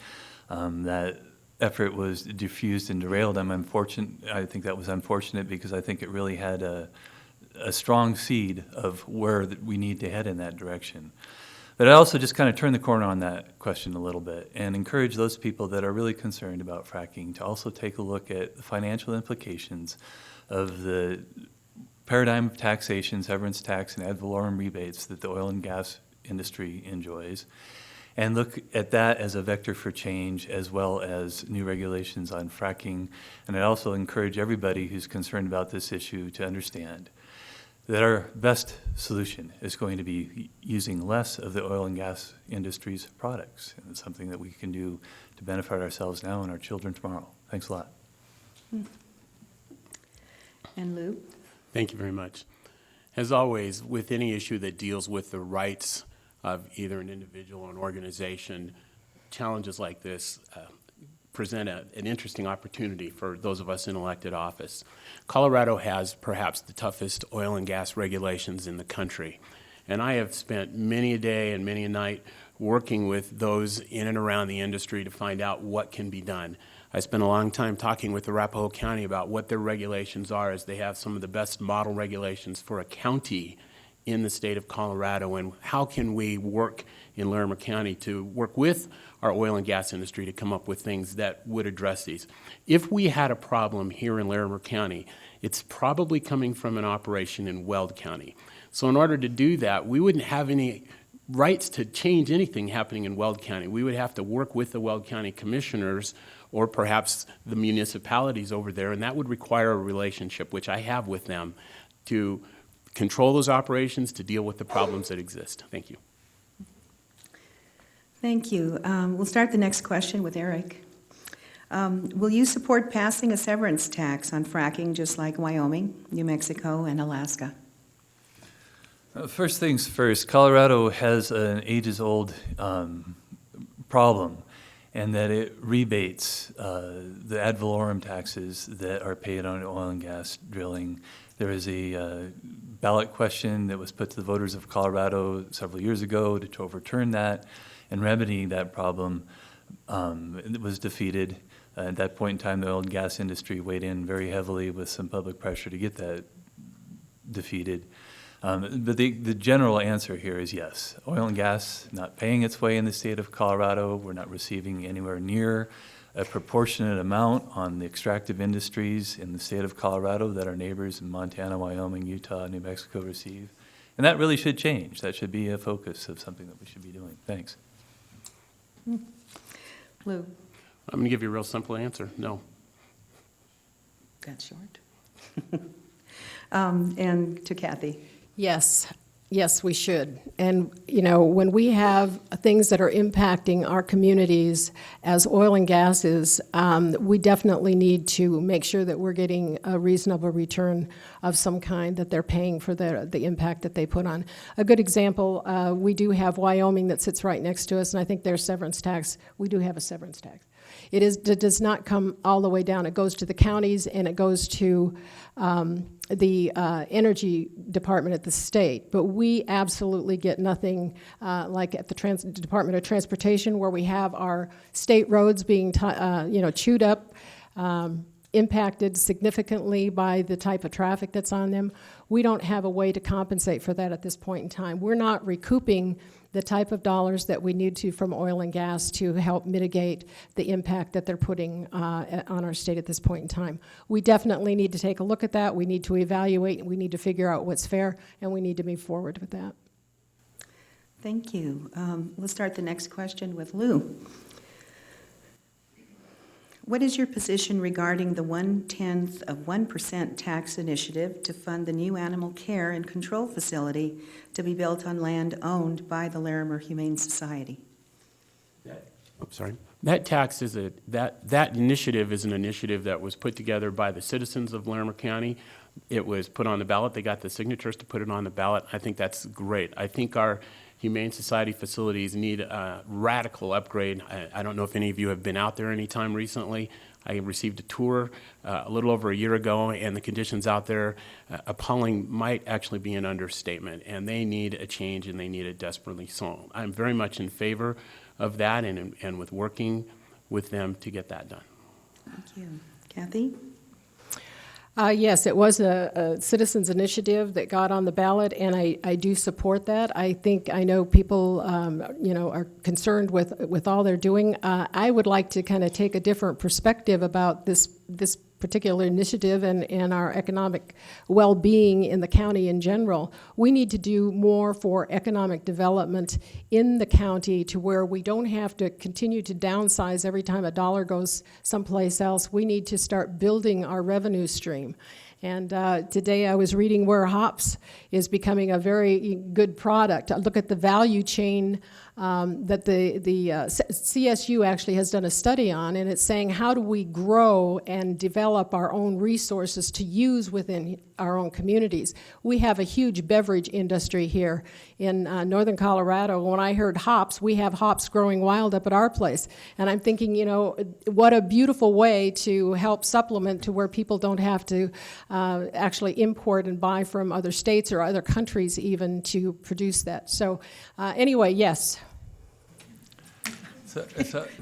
That effort was diffused and derailed. I think that was unfortunate because I think it really had a strong seed of where we need to head in that direction. But I also just kind of turn the corner on that question a little bit and encourage those people that are really concerned about fracking to also take a look at the financial implications of the paradigm of taxation, severance tax, and ad valorem rebates that the oil and gas industry enjoys, and look at that as a vector for change as well as new regulations on fracking. And I also encourage everybody who's concerned about this issue to understand that our best solution is going to be using less of the oil and gas industry's products. And it's something that we can do to benefit ourselves now and our children tomorrow. Thanks a lot. And Lou? Thank you very much. As always, with any issue that deals with the rights of either an individual or an organization, challenges like this present an interesting opportunity for those of us in elected office. Colorado has perhaps the toughest oil and gas regulations in the country. And I have spent many a day and many a night working with those in and around the industry to find out what can be done. I spent a long time talking with Arapahoe County about what their regulations are, as they have some of the best model regulations for a county in the state of Colorado, and how can we work in Larimer County to work with our oil and gas industry to come up with things that would address these. If we had a problem here in Larimer County, it's probably coming from an operation in Weld County. So in order to do that, we wouldn't have any rights to change anything happening in Weld County. We would have to work with the Weld County commissioners or perhaps the municipalities over there, and that would require a relationship, which I have with them, to control those operations, to deal with the problems that exist. Thank you. Thank you. We'll start the next question with Eric. Will you support passing a severance tax on fracking just like Wyoming, New Mexico, and Alaska? First things first, Colorado has an ages-old problem, and that it rebates the ad valorem taxes that are paid on oil and gas drilling. There is a ballot question that was put to the voters of Colorado several years ago to overturn that and remedy that problem. It was defeated. At that point in time, the oil and gas industry weighed in very heavily with some public pressure to get that defeated. But the general answer here is yes. Oil and gas not paying its way in the state of Colorado. We're not receiving anywhere near a proportionate amount on the extractive industries in the state of Colorado that our neighbors in Montana, Wyoming, Utah, New Mexico receive. And that really should change. That should be a focus of something that we should be doing. Thanks. Lou? I'm going to give you a real simple answer, no. That's short. And to Kathy? Yes, yes, we should. And, you know, when we have things that are impacting our communities as oil and gas is, we definitely need to make sure that we're getting a reasonable return of some kind that they're paying for the impact that they put on. A good example, we do have Wyoming that sits right next to us, and I think their severance tax, we do have a severance tax. It does not come all the way down. It goes to the counties and it goes to the energy department at the state. But we absolutely get nothing like at the Department of Transportation, where we have our state roads being chewed up, impacted significantly by the type of traffic that's on them. We don't have a way to compensate for that at this point in time. We're not recouping the type of dollars that we need to from oil and gas to help mitigate the impact that they're putting on our state at this point in time. We definitely need to take a look at that. We need to evaluate. We need to figure out what's fair, and we need to move forward with that. Thank you. We'll start the next question with Lou. What is your position regarding the 0.1% tax initiative to fund the new animal care and control facility to be built on land owned by the Larimer Humane Society? That tax is that initiative is an initiative that was put together by the citizens of Larimer County. It was put on the ballot. They got the signatures to put it on the ballot. I think that's great. I think our Humane Society facilities need a radical upgrade. I don't know if any of you have been out there anytime recently. I received a tour a little over a year ago, and the conditions out there, appalling might actually be an understatement, and they need a change, and they need it desperately. So I'm very much in favor of that and with working with them to get that done. Thank you. Kathy? Yes, it was a citizens initiative that got on the ballot, and I do support that. I know people, are concerned with all they're doing. I would like to kind of take a different perspective about this particular initiative and our economic well-being in the county in general. We need to do more for economic development in the county to where we don't have to continue to downsize every time a dollar goes someplace else. We need to start building our revenue stream. And today I was reading where hops is becoming a very good product. Look at the value chain that the CSU actually has done a study on, and it's saying how do we grow and develop our own resources to use within our own communities. We have a huge beverage industry here in northern Colorado. When I heard hops, we have hops growing wild up at our place. And I'm thinking, what a beautiful way to help supplement to where people don't have to actually import and buy from other states or other countries even to produce that. So anyway, yes.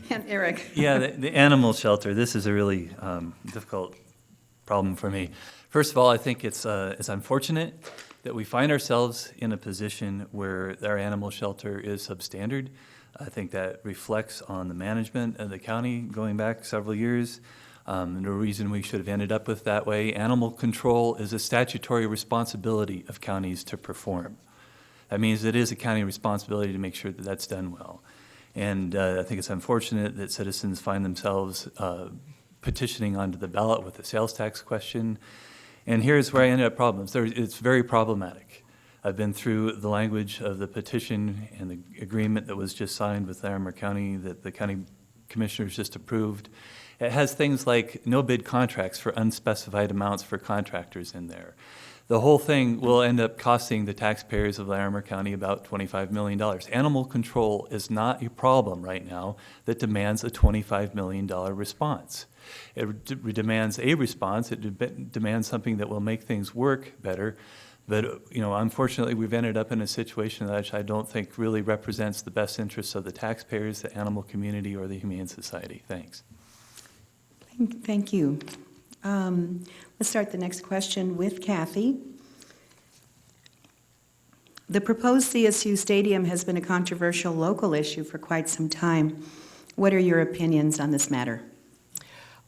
And Eric. Yeah, the animal shelter, this is a really difficult problem for me. First of all, I think it's unfortunate that we find ourselves in a position where our animal shelter is substandard. I think that reflects on the management of the county going back several years. The reason we should have ended up with that way, animal control is a statutory responsibility of counties to perform. That means it is a county responsibility to make sure that that's done well. And I think it's unfortunate that citizens find themselves petitioning onto the ballot with the sales tax question. And here's where I ended up problems. It's very problematic. I've been through the language of the petition and the agreement that was just signed with Larimer County that the county commissioners just approved. It has things like no bid contracts for unspecified amounts for contractors in there. the whole thing will end up costing the taxpayers of Larimer County about $25 million. Animal control is not a problem right now that demands a $25 million response. It demands a response. It demands something that will make things work better. But, unfortunately, we've ended up in a situation that I don't think really represents the best interests of the taxpayers, the animal community, or the Humane Society. Thanks. Thank you. Let's start the next question with Kathy. The proposed CSU stadium has been a controversial local issue for quite some time. What are your opinions on this matter?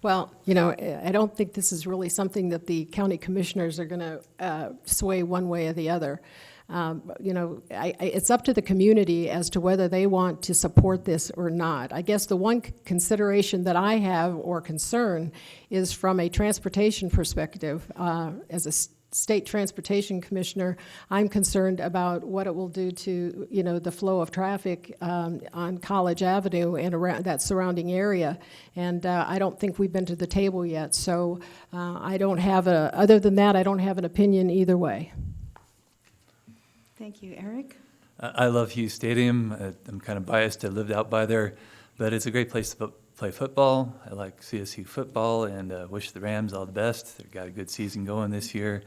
Well, I don't think this is really something that the county commissioners are going to sway one way or the other. It's up to the community as to whether they want to support this or not. I guess the one consideration that I have or concern is from a transportation perspective. As a state transportation commissioner, I'm concerned about what it will do to, the flow of traffic on College Avenue and around that surrounding area. And I don't think we've been to the table yet. So other than that, I don't have an opinion either way. Thank you. Eric? I love Hughes Stadium. I'm kind of biased. I lived out by there, but it's a great place to play football. I like CSU football and wish the Rams all the best. They've got a good season going this year.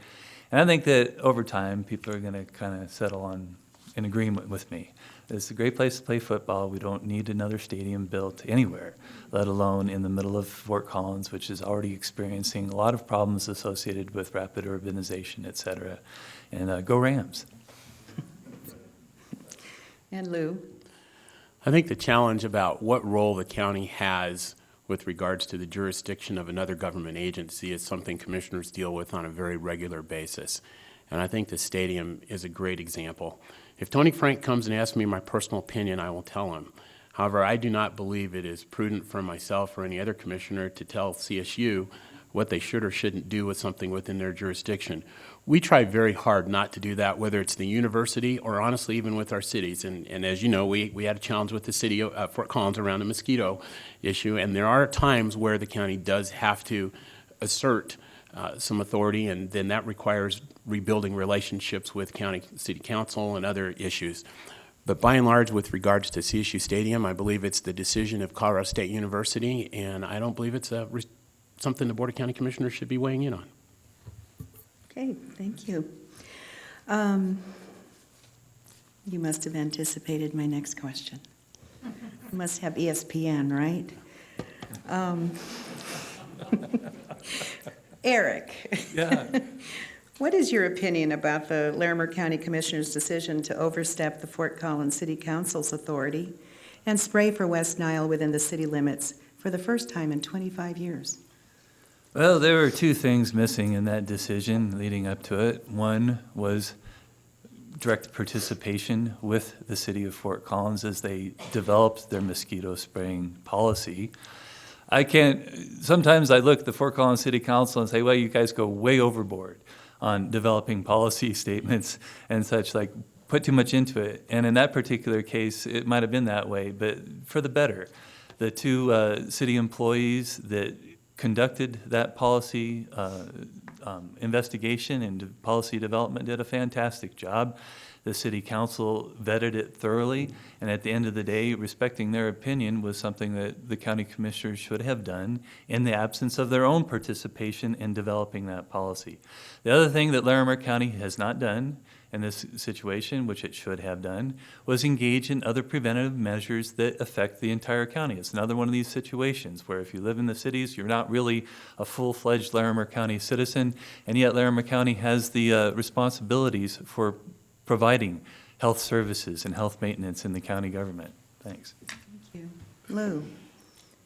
And I think that over time, people are going to kind of settle on in agreement with me. It's a great place to play football. We don't need another stadium built anywhere, let alone in the middle of Fort Collins, which is already experiencing a lot of problems associated with rapid urbanization, et cetera. And go Rams. And Lou? I think the challenge about what role the county has with regards to the jurisdiction of another government agency is something commissioners deal with on a very regular basis. And I think the stadium is a great example. If Tony Frank comes and asks me my personal opinion, I will tell him. However, I do not believe it is prudent for myself or any other commissioner to tell CSU what they should or shouldn't do with something within their jurisdiction. We try very hard not to do that, whether it's the university or honestly even with our cities. And as you know, we had a challenge with the city of Fort Collins around the mosquito issue, and there are times where the county does have to assert some authority, and then that requires rebuilding relationships with county city council and other issues. But by and large, with regards to CSU Stadium, I believe it's the decision of Colorado State University, and I don't believe it's something the Board of County Commissioners should be weighing in on. Okay, thank you. You must have anticipated my next question. You must have ESPN, right? Eric. Yeah. What is your opinion about the Larimer County Commissioner's decision to overstep the Fort Collins City Council's authority and spray for West Nile within the city limits for the first time in 25 years? Well, there were two things missing in that decision leading up to it. One was direct participation with the city of Fort Collins as they developed their mosquito spraying policy. Sometimes I look at the Fort Collins City Council and say, well, you guys go way overboard on developing policy statements and such, like put too much into it. And in that particular case, it might have been that way, but for the better. The two city employees that conducted that policy investigation and policy development did a fantastic job. The city council vetted it thoroughly, and at the end of the day, respecting their opinion was something that the county commissioners should have done in the absence of their own participation in developing that policy. The other thing that Larimer County has not done in this situation, which it should have done, was engage in other preventative measures that affect the entire county. It's another one of these situations where if you live in the cities, you're not really a full-fledged Larimer County citizen, and yet Larimer County has the responsibilities for providing health services and health maintenance in the county government. Thanks. Thank you. Lou?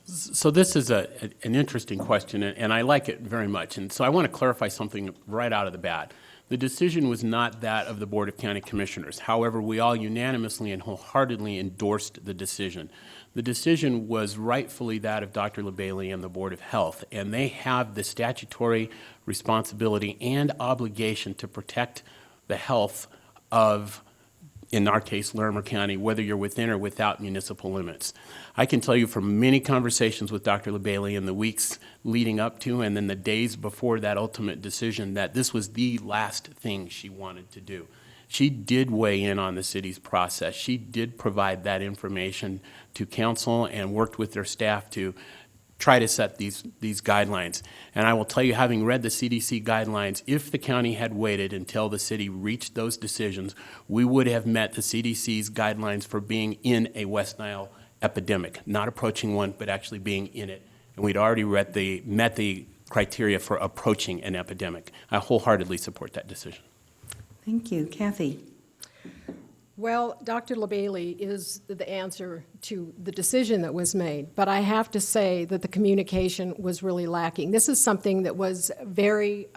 So this is an interesting question, and I like it very much. And so I want to clarify something right out of the bat. The decision was not that of the Board of County Commissioners. However, we all unanimously and wholeheartedly endorsed the decision. The decision was rightfully that of Dr. LaBailey and the Board of Health, and they have the statutory responsibility and obligation to protect the health of in our case, Larimer County, whether you're within or without municipal limits. I can tell you from many conversations with Dr. LaBailey in the weeks leading up to and then the days before that ultimate decision that this was the last thing she wanted to do. She did weigh in on the city's process. She did provide that information to council and worked with their staff to try to set these guidelines. And I will tell you, having read the CDC guidelines, if the county had waited until the city reached those decisions, we would have met the CDC's guidelines for being in a West Nile epidemic, not approaching one, but actually being in it. And we'd already met the criteria for approaching an epidemic. I wholeheartedly support that decision. Thank you. Kathy? Well, Dr. LaBailey is the answer to the decision that was made, but I have to say that the communication was really lacking. This is something that was very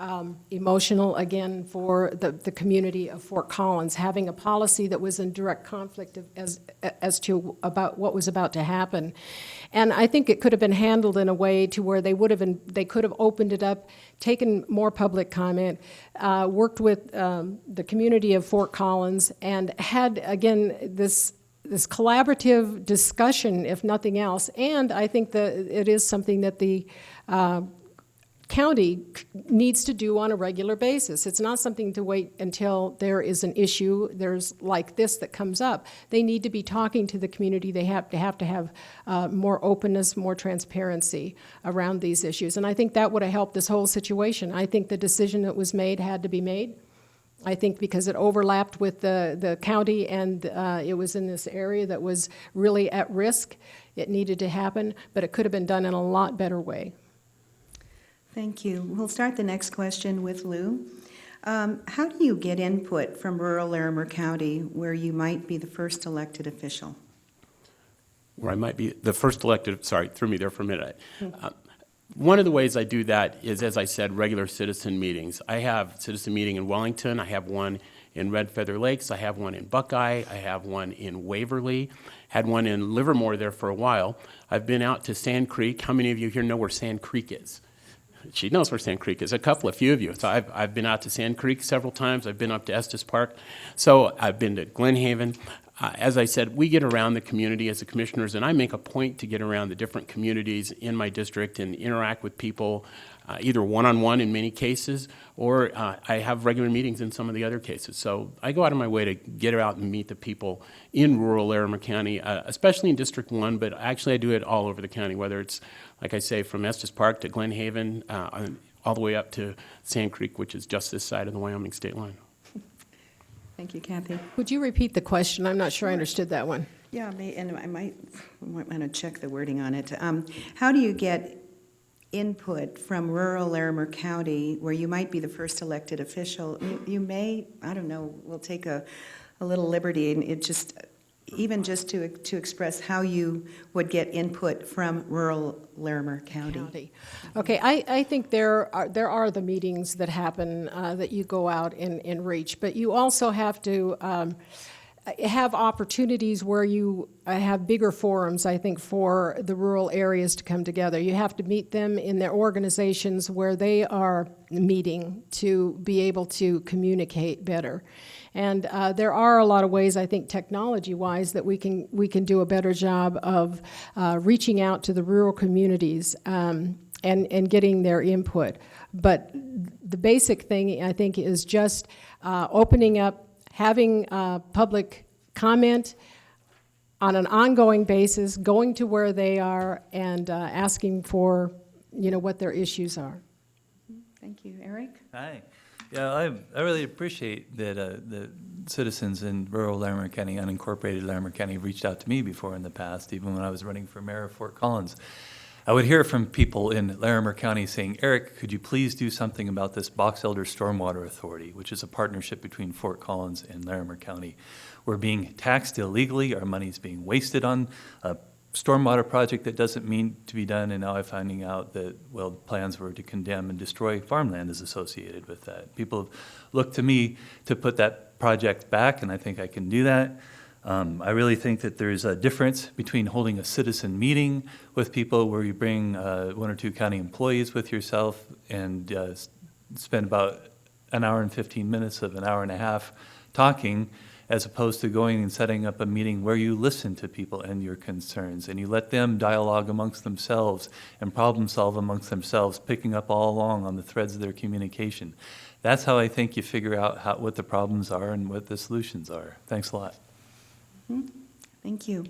emotional, again, for the community of Fort Collins, having a policy that was in direct conflict as to about what was about to happen. And I think it could have been handled in a way to where they could have opened it up, taken more public comment, worked with the community of Fort Collins, and had, again, this collaborative discussion, if nothing else. And I think that it is something that the county needs to do on a regular basis. It's not something to wait until there is an issue, there's like this that comes up. They need to be talking to the community. They have to have more openness, more transparency around these issues. And I think that would have helped this whole situation. I think the decision that was made had to be made. I think because it overlapped with the county and it was in this area that was really at risk, it needed to happen, but it could have been done in a lot better way. Thank you. We'll start the next question with Lou. How do you get input from rural Larimer County where you might be the first elected official? Where I might be the first elected, sorry, threw me there for a minute. One of the ways I do that is, as I said, regular citizen meetings. I have a citizen meeting in Wellington. I have one in Red Feather Lakes. I have one in Buckeye. I have one in Waverly. Had one in Livermore there for a while. I've been out to Sand Creek. How many of you here know where Sand Creek is? She knows where Sand Creek is, a few of you. So I've been out to Sand Creek several times. I've been up to Estes Park. So I've been to Glen Haven. As I said, we get around the community as the commissioners, and I make a point to get around the different communities in my district and interact with people, either one-on-one in many cases, or I have regular meetings in some of the other cases. So I go out of my way to get out and meet the people in rural Larimer County, especially in District 1, but actually I do it all over the county, whether it's, like I say, from Estes Park to Glen Haven, all the way up to Sand Creek, which is just this side of the Wyoming state line. Thank you, Kathy. Would you repeat the question? I'm not sure I understood that one. Yeah, and I might want to check the wording on it. How do you get input from rural Larimer County where you might be the first elected official? You may, I don't know, we'll take a little liberty and it just, even just to express how you would get input from rural Larimer County. Okay, I think there are the meetings that happen that you go out and reach, but you also have to have opportunities where you have bigger forums, I think, for the rural areas to come together. You have to meet them in their organizations where they are meeting to be able to communicate better. And there are a lot of ways, I think, technology-wise, that we can do a better job of reaching out to the rural communities and getting their input. But the basic thing, I think, is just opening up, having public comment on an ongoing basis, going to where they are and asking for, what their issues are. Thank you. Eric? Hi. Yeah, I really appreciate that the citizens in rural Larimer County, unincorporated Larimer County, reached out to me before in the past, even when I was running for mayor of Fort Collins. I would hear from people in Larimer County saying, Eric, could you please do something about this Box Elder Stormwater Authority, which is a partnership between Fort Collins and Larimer County. We're being taxed illegally, our money's being wasted on a stormwater project that doesn't mean to be done, and now I'm finding out that, well, plans were to condemn and destroy farmland is associated with that. People have looked to me to put that project back, and I think I can do that. I really think that there's a difference between holding a citizen meeting with people where you bring 1 or 2 county employees with yourself and spend about an hour and 15 minutes of an hour and a half talking, as opposed to going and setting up a meeting where you listen to people and your concerns, and you let them dialogue amongst themselves and problem solve amongst themselves, picking up all along on the threads of their communication. That's how I think you figure out what the problems are and what the solutions are. Thanks a lot. Thank you.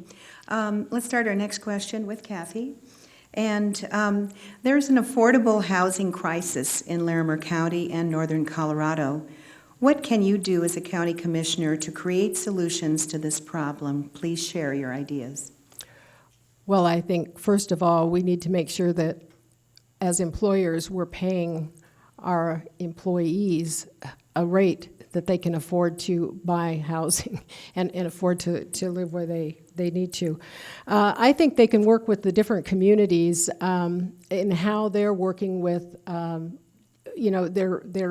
Let's start our next question with Kathy. And there's an affordable housing crisis in Larimer County and northern Colorado. What can you do as a county commissioner to create solutions to this problem? Please share your ideas. Well, I think, first of all, we need to make sure that as employers, we're paying our employees a rate that they can afford to buy housing and afford to live where they need to. I think they can work with the different communities in how they're working with their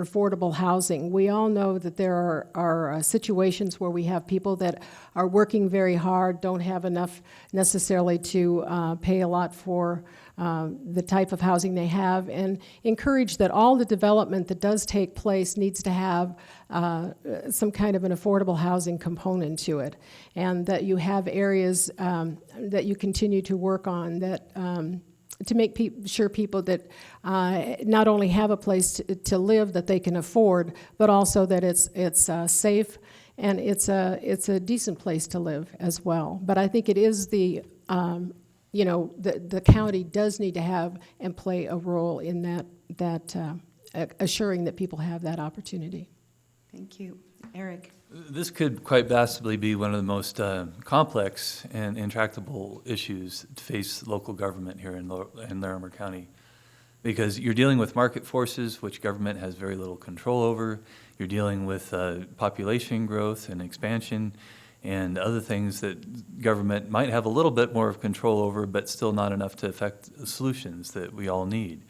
affordable housing. We all know that there are situations where we have people that are working very hard, don't have enough necessarily to pay a lot for the type of housing they have, and encourage that all the development that does take place needs to have some kind of an affordable housing component to it, and that you have areas that you continue to work on that to make sure people that not only have a place to live that they can afford, but also that it's safe and it's a decent place to live as well. But I think it is the county does need to have and play a role in that assuring that people have that opportunity. Thank you. Eric. This could quite possibly be one of the most complex and intractable issues to face local government here in Larimer County, because you're dealing with market forces which government has very little control over. You're dealing with population growth and expansion and other things that government might have a little bit more of control over, but still not enough to affect the solutions that we all need.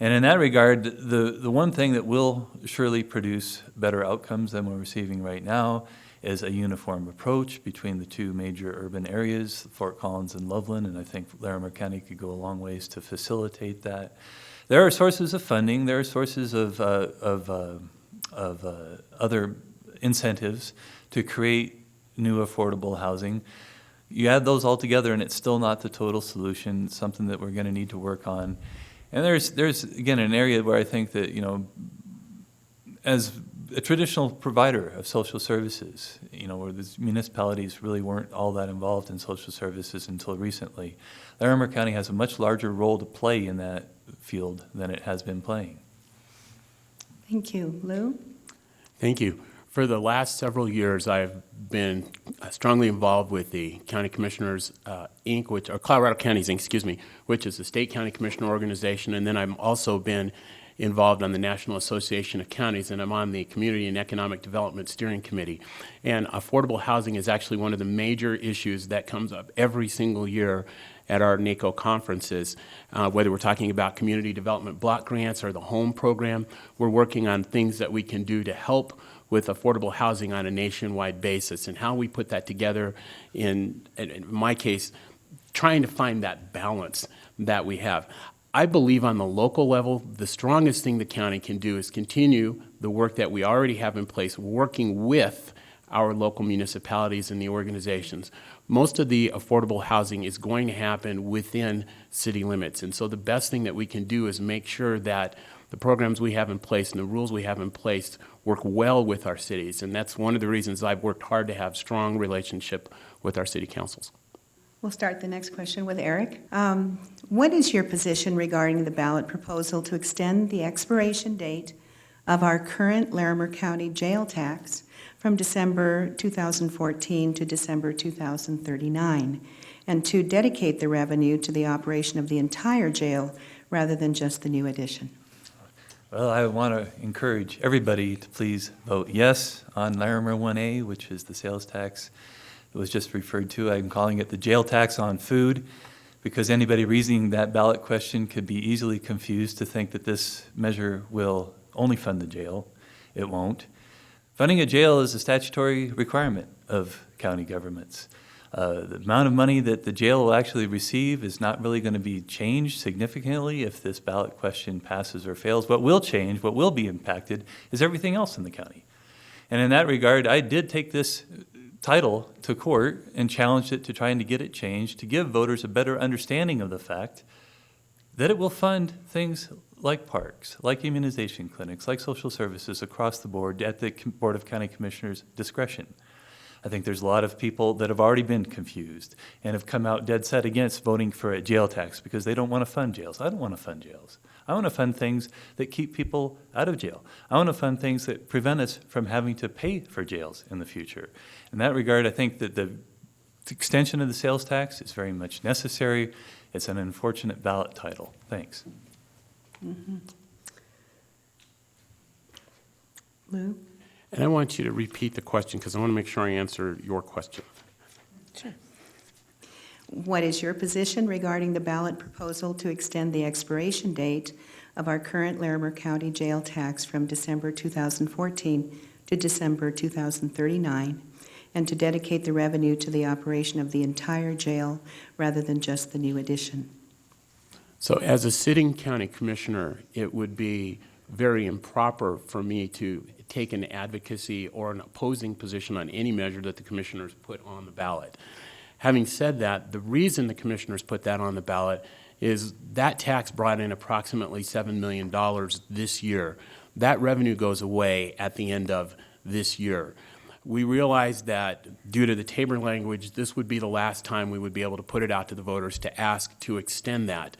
And in that regard, the one thing that will surely produce better outcomes than we're receiving right now is a uniform approach between the two major urban areas, Fort Collins and Loveland, and I think Larimer County could go a long ways to facilitate that. There are sources of funding, there are sources of other incentives to create new affordable housing. You add those all together and it's still not the total solution, something that we're going to need to work on. And there's again an area where I think that, as a traditional provider of social services, where the municipalities really weren't all that involved in social services until recently, Larimer County has a much larger role to play in that field than it has been playing. Thank you. Lou? Thank you. For the last several years, I've been strongly involved with the County Commissioners, Inc., or Colorado Counties, Inc., excuse me, which is the state county commissioner organization, and then I've also been involved on the National Association of Counties, and I'm on the Community and Economic Development Steering Committee. And affordable housing is actually one of the major issues that comes up every single year at our NACO conferences, whether we're talking about community development block grants or the home program. We're working on things that we can do to help with affordable housing on a nationwide basis, and how we put that together in my case, trying to find that balance that we have. I believe on the local level, the strongest thing the county can do is continue the work that we already have in place, working with our local municipalities and the organizations. Most of the affordable housing is going to happen within city limits, and so the best thing that we can do is make sure that the programs we have in place and the rules we have in place work well with our cities, and that's one of the reasons I've worked hard to have strong relationship with our city councils. We'll start the next question with Eric. What is your position regarding the ballot proposal to extend the expiration date of our current Larimer County jail tax from December 2014 to December 2039, and to dedicate the revenue to the operation of the entire jail rather than just the new addition? Well, I want to encourage everybody to please vote yes on Larimer 1A, which is the sales tax that was just referred to. I'm calling it the jail tax on food, because anybody reading that ballot question could be easily confused to think that this measure will only fund the jail. It won't. Funding a jail is a statutory requirement of county governments. The amount of money that the jail will actually receive is not really going to be changed significantly if this ballot question passes or fails. What will change, what will be impacted, is everything else in the county. And in that regard, I did take this title to court and challenged it to trying to get it changed, to give voters a better understanding of the fact that it will fund things like parks, like immunization clinics, like social services across the board at the Board of County Commissioners' discretion. I think there's a lot of people that have already been confused and have come out dead set against voting for a jail tax because they don't want to fund jails. I don't want to fund jails. I want to fund things that keep people out of jail. I want to fund things that prevent us from having to pay for jails in the future. In that regard, I think that the extension of the sales tax is very much necessary. It's an unfortunate ballot title. Thanks. Mm-hmm. Lou? And I want you to repeat the question because I want to make sure I answer your question. Sure. What is your position regarding the ballot proposal to extend the expiration date of our current Larimer County jail tax from December 2014 to December 2039, and to dedicate the revenue to the operation of the entire jail rather than just the new addition? So as a sitting county commissioner, it would be very improper for me to take an advocacy or an opposing position on any measure that the commissioners put on the ballot. Having said that, the reason the commissioners put that on the ballot is that tax brought in approximately $7 million this year. That revenue goes away at the end of this year. We realized that due to the Tabor language, this would be the last time we would be able to put it out to the voters to ask to extend that.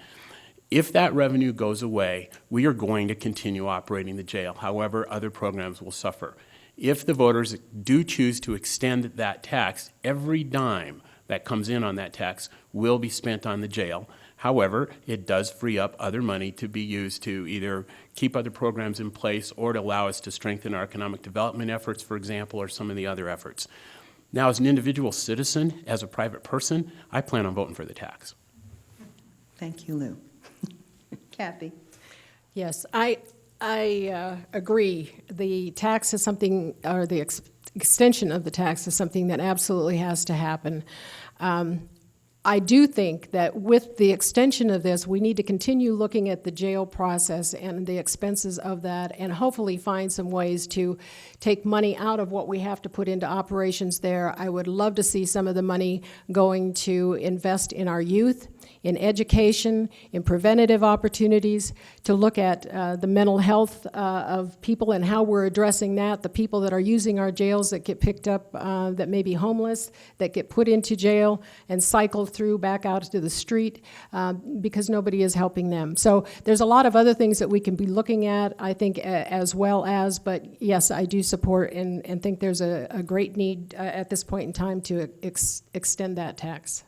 If that revenue goes away, we are going to continue operating the jail. However, other programs will suffer. If the voters do choose to extend that tax, every dime that comes in on that tax will be spent on the jail. However, it does free up other money to be used to either keep other programs in place or to allow us to strengthen our economic development efforts, for example, or some of the other efforts. Now, as an individual citizen, as a private person, I plan on voting for the tax. Thank you, Lou. Kathy? Yes, I agree. The tax is something, or the extension of the tax is something that absolutely has to happen. I do think that with the extension of this, we need to continue looking at the jail process and the expenses of that, and hopefully find some ways to take money out of what we have to put into operations there. I would love to see some of the money going to invest in our youth, in education, in preventative opportunities, to look at the mental health of people and how we're addressing that, the people that are using our jails that get picked up that may be homeless, that get put into jail and cycled through back out to the street because nobody is helping them. So there's a lot of other things that we can be looking at, I think, as well as, but yes, I do support and think there's a great need at this point in time to extend that tax.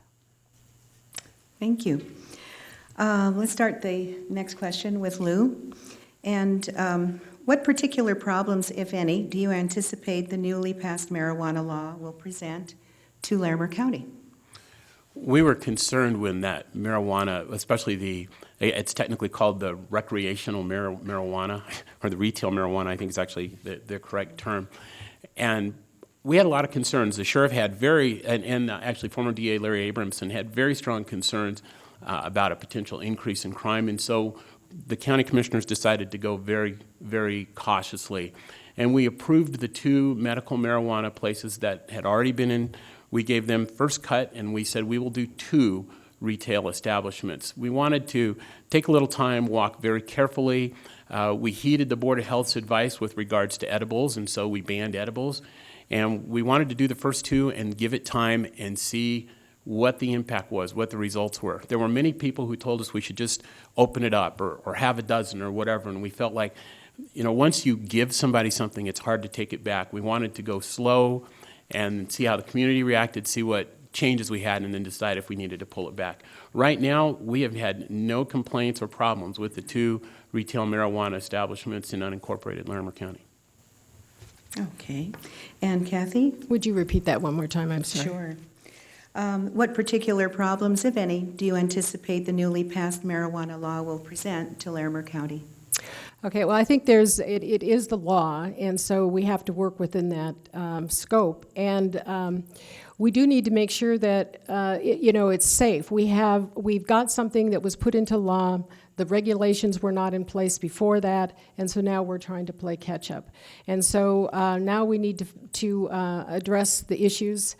Thank you. Let's start the next question with Lou. And what particular problems, if any, do you anticipate the newly passed marijuana law will present to Larimer County? We were concerned when that marijuana, especially it's technically called the recreational marijuana, or the retail marijuana, I think is actually the correct term. And we had a lot of concerns. The sheriff had actually former DA Larry Abramson had very strong concerns about a potential increase in crime. And so the county commissioners decided to go very, very cautiously. And we approved the 2 medical marijuana places that had already been in. We gave them first cut, and we said we will do 2 retail establishments. We wanted to take a little time, walk very carefully. We heeded the Board of Health's advice with regards to edibles, and so we banned edibles. And we wanted to do the first 2 and give it time and see what the impact was, what the results were. There were many people who told us we should just open it up or have a dozen or whatever, and we felt like, once you give somebody something, it's hard to take it back. We wanted to go slow and see how the community reacted, see what changes we had, and then decide if we needed to pull it back. Right now, we have had no complaints or problems with the 2 retail marijuana establishments in unincorporated Larimer County. Okay. And Kathy? Would you repeat that one more time? I'm sorry. Sure. What particular problems, if any, do you anticipate the newly passed marijuana law will present to Larimer County? Okay, well, I think it is the law, and so we have to work within that scope. And we do need to make sure that, it's safe. We've got something that was put into law. The regulations were not in place before that, and so now we're trying to play catch-up. And so now we need to address the issues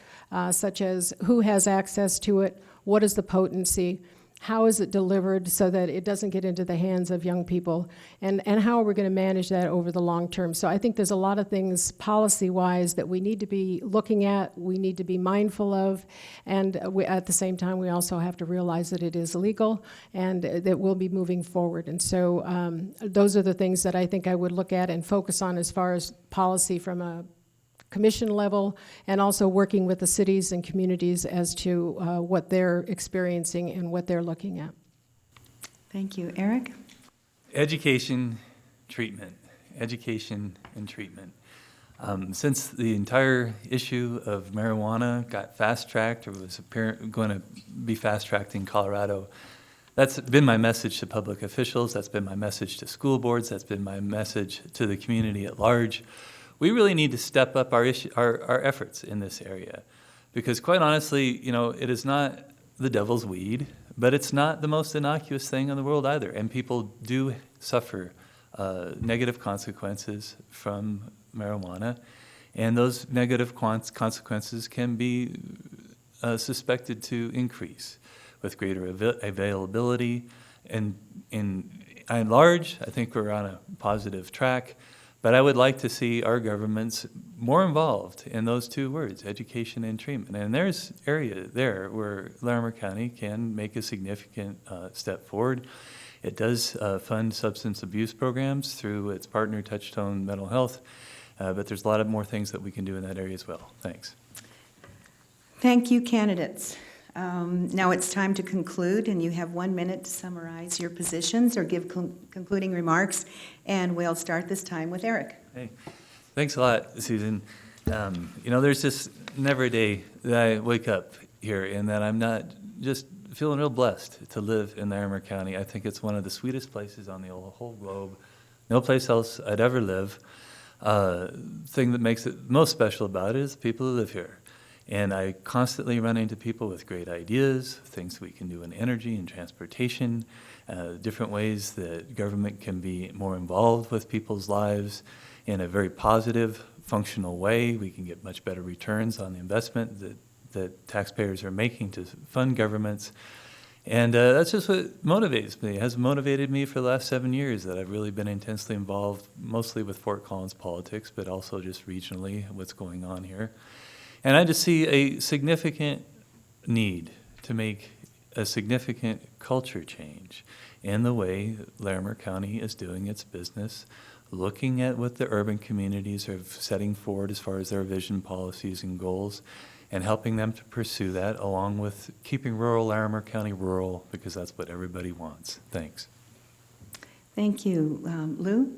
such as who has access to it, what is the potency, how is it delivered so that it doesn't get into the hands of young people, and how are we going to manage that over the long term? So I think there's a lot of things policy-wise that we need to be looking at, we need to be mindful of, and at the same time we also have to realize that it is legal and that we'll be moving forward. And so those are the things that I think I would look at and focus on as far as policy from a commission level, and also working with the cities and communities as to what they're experiencing and what they're looking at. Thank you. Eric? Education, treatment. Education and treatment. Since the entire issue of marijuana got fast-tracked or was going to be fast-tracked in Colorado, that's been my message to public officials, that's been my message to school boards, that's been my message to the community at large. We really need to step up our efforts in this area, because quite honestly, it is not the devil's weed, but it's not the most innocuous thing in the world either. And people do suffer negative consequences from marijuana, and those negative consequences can be suspected to increase with greater availability. And at large, I think we're on a positive track. But I would like to see our governments more involved in those two words, education and treatment. And there's area there where Larimer County can make a significant step forward. It does fund substance abuse programs through its partner Touchstone Mental Health, but there's a lot of more things that we can do in that area as well. Thanks. Thank you, candidates. Now it's time to conclude, and you have 1 minute to summarize your positions or give concluding remarks, and we'll start this time with Eric. Hey, thanks a lot, Susan. There's just never a day that I wake up here and that I'm not just feeling real blessed to live in Larimer County. I think it's one of the sweetest places on the whole globe. No place else I'd ever live. Thing that makes it most special about it is the people who live here. And I constantly run into people with great ideas, things we can do in energy and transportation, different ways that government can be more involved with people's lives in a very positive, functional way. We can get much better returns on the investment that taxpayers are making to fund governments. And that's just what motivates me. It has motivated me for the last 7 years that I've really been intensely involved, mostly with Fort Collins politics, but also just regionally, what's going on here. And I just see a significant need to make a significant culture change in the way Larimer County is doing its business, looking at what the urban communities are setting forward as far as their vision, policies, and goals, and helping them to pursue that, along with keeping rural Larimer County rural, because that's what everybody wants. Thanks. Thank you. Lou?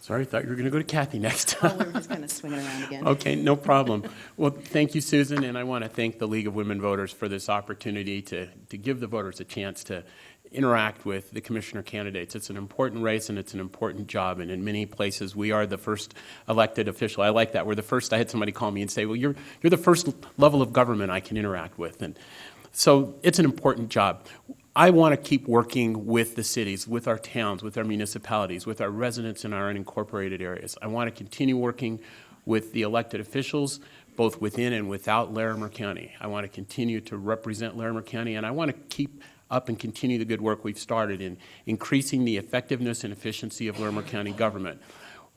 Sorry, I thought you were going to go to Kathy next time. Oh, we were just going to swing it around again. Okay, no problem. Well, thank you, Susan, and I want to thank the League of Women Voters for this opportunity to give the voters a chance to interact with the commissioner candidates. It's an important race and it's an important job, and in many places we are the first elected official. I like that. We're the first. I had somebody call me and say, well, you're the first level of government I can interact with, and so it's an important job. I want to keep working with the cities, with our towns, with our municipalities, with our residents in our unincorporated areas. I want to continue working with the elected officials, both within and without Larimer County. I want to continue to represent Larimer County, and I want to keep up and continue the good work we've started in increasing the effectiveness and efficiency of Larimer County government,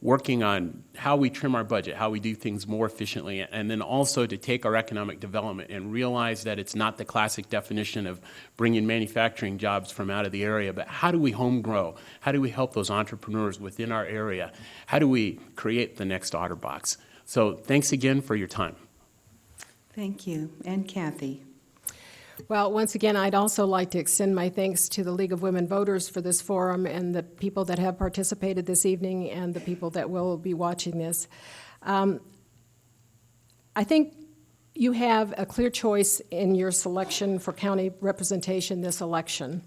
working on how we trim our budget, how we do things more efficiently, and then also to take our economic development and realize that it's not the classic definition of bringing manufacturing jobs from out of the area, but how do we home grow? How do we help those entrepreneurs within our area? How do we create the next OtterBox? So thanks again for your time. Thank you. And Kathy? Well, once again, I'd also like to extend my thanks to the League of Women Voters for this forum and the people that have participated this evening and the people that will be watching this. I think you have a clear choice in your selection for county representation this election.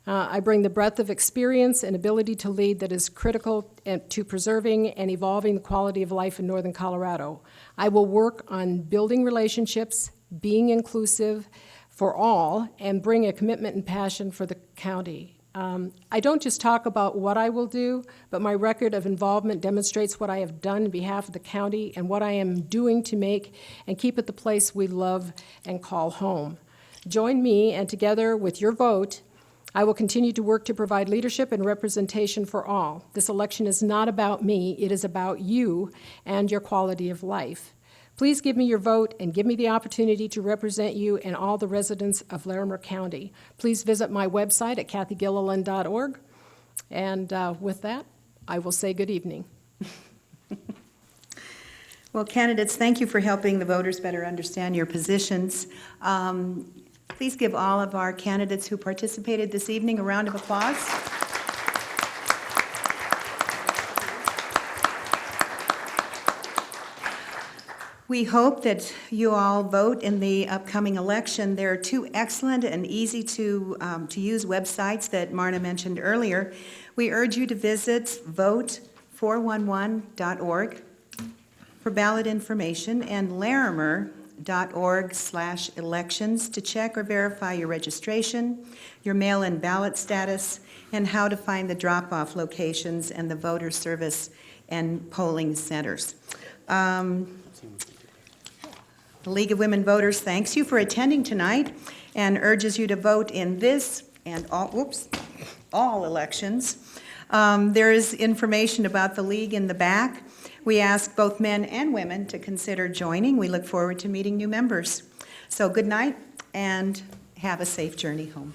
I bring the breadth of experience and ability to lead that is critical to preserving and evolving the quality of life in northern Colorado. I will work on building relationships, being inclusive for all, and bring a commitment and passion for the county. I don't just talk about what I will do, but my record of involvement demonstrates what I have done on behalf of the county and what I am doing to make and keep it the place we love and call home. Join me, and together with your vote, I will continue to work to provide leadership and representation for all. This election is not about me, it is about you and your quality of life. Please give me your vote and give me the opportunity to represent you and all the residents of Larimer County. Please visit my website at kathygilliland.org. And with that, I will say good evening. Well, candidates, thank you for helping the voters better understand your positions. Please give all of our candidates who participated this evening a round of applause. We hope that you all vote in the upcoming election. There are two excellent and easy to use websites that Marna mentioned earlier. We urge you to visit vote411.org for ballot information and larimer.org/elections to check or verify your registration, your mail-in ballot status, and how to find the drop-off locations and the voter service and polling centers. The League of Women Voters thanks you for attending tonight and urges you to vote in this and all elections. There is information about the League in the back. We ask both men and women to consider joining. We look forward to meeting new members. So good night and have a safe journey home.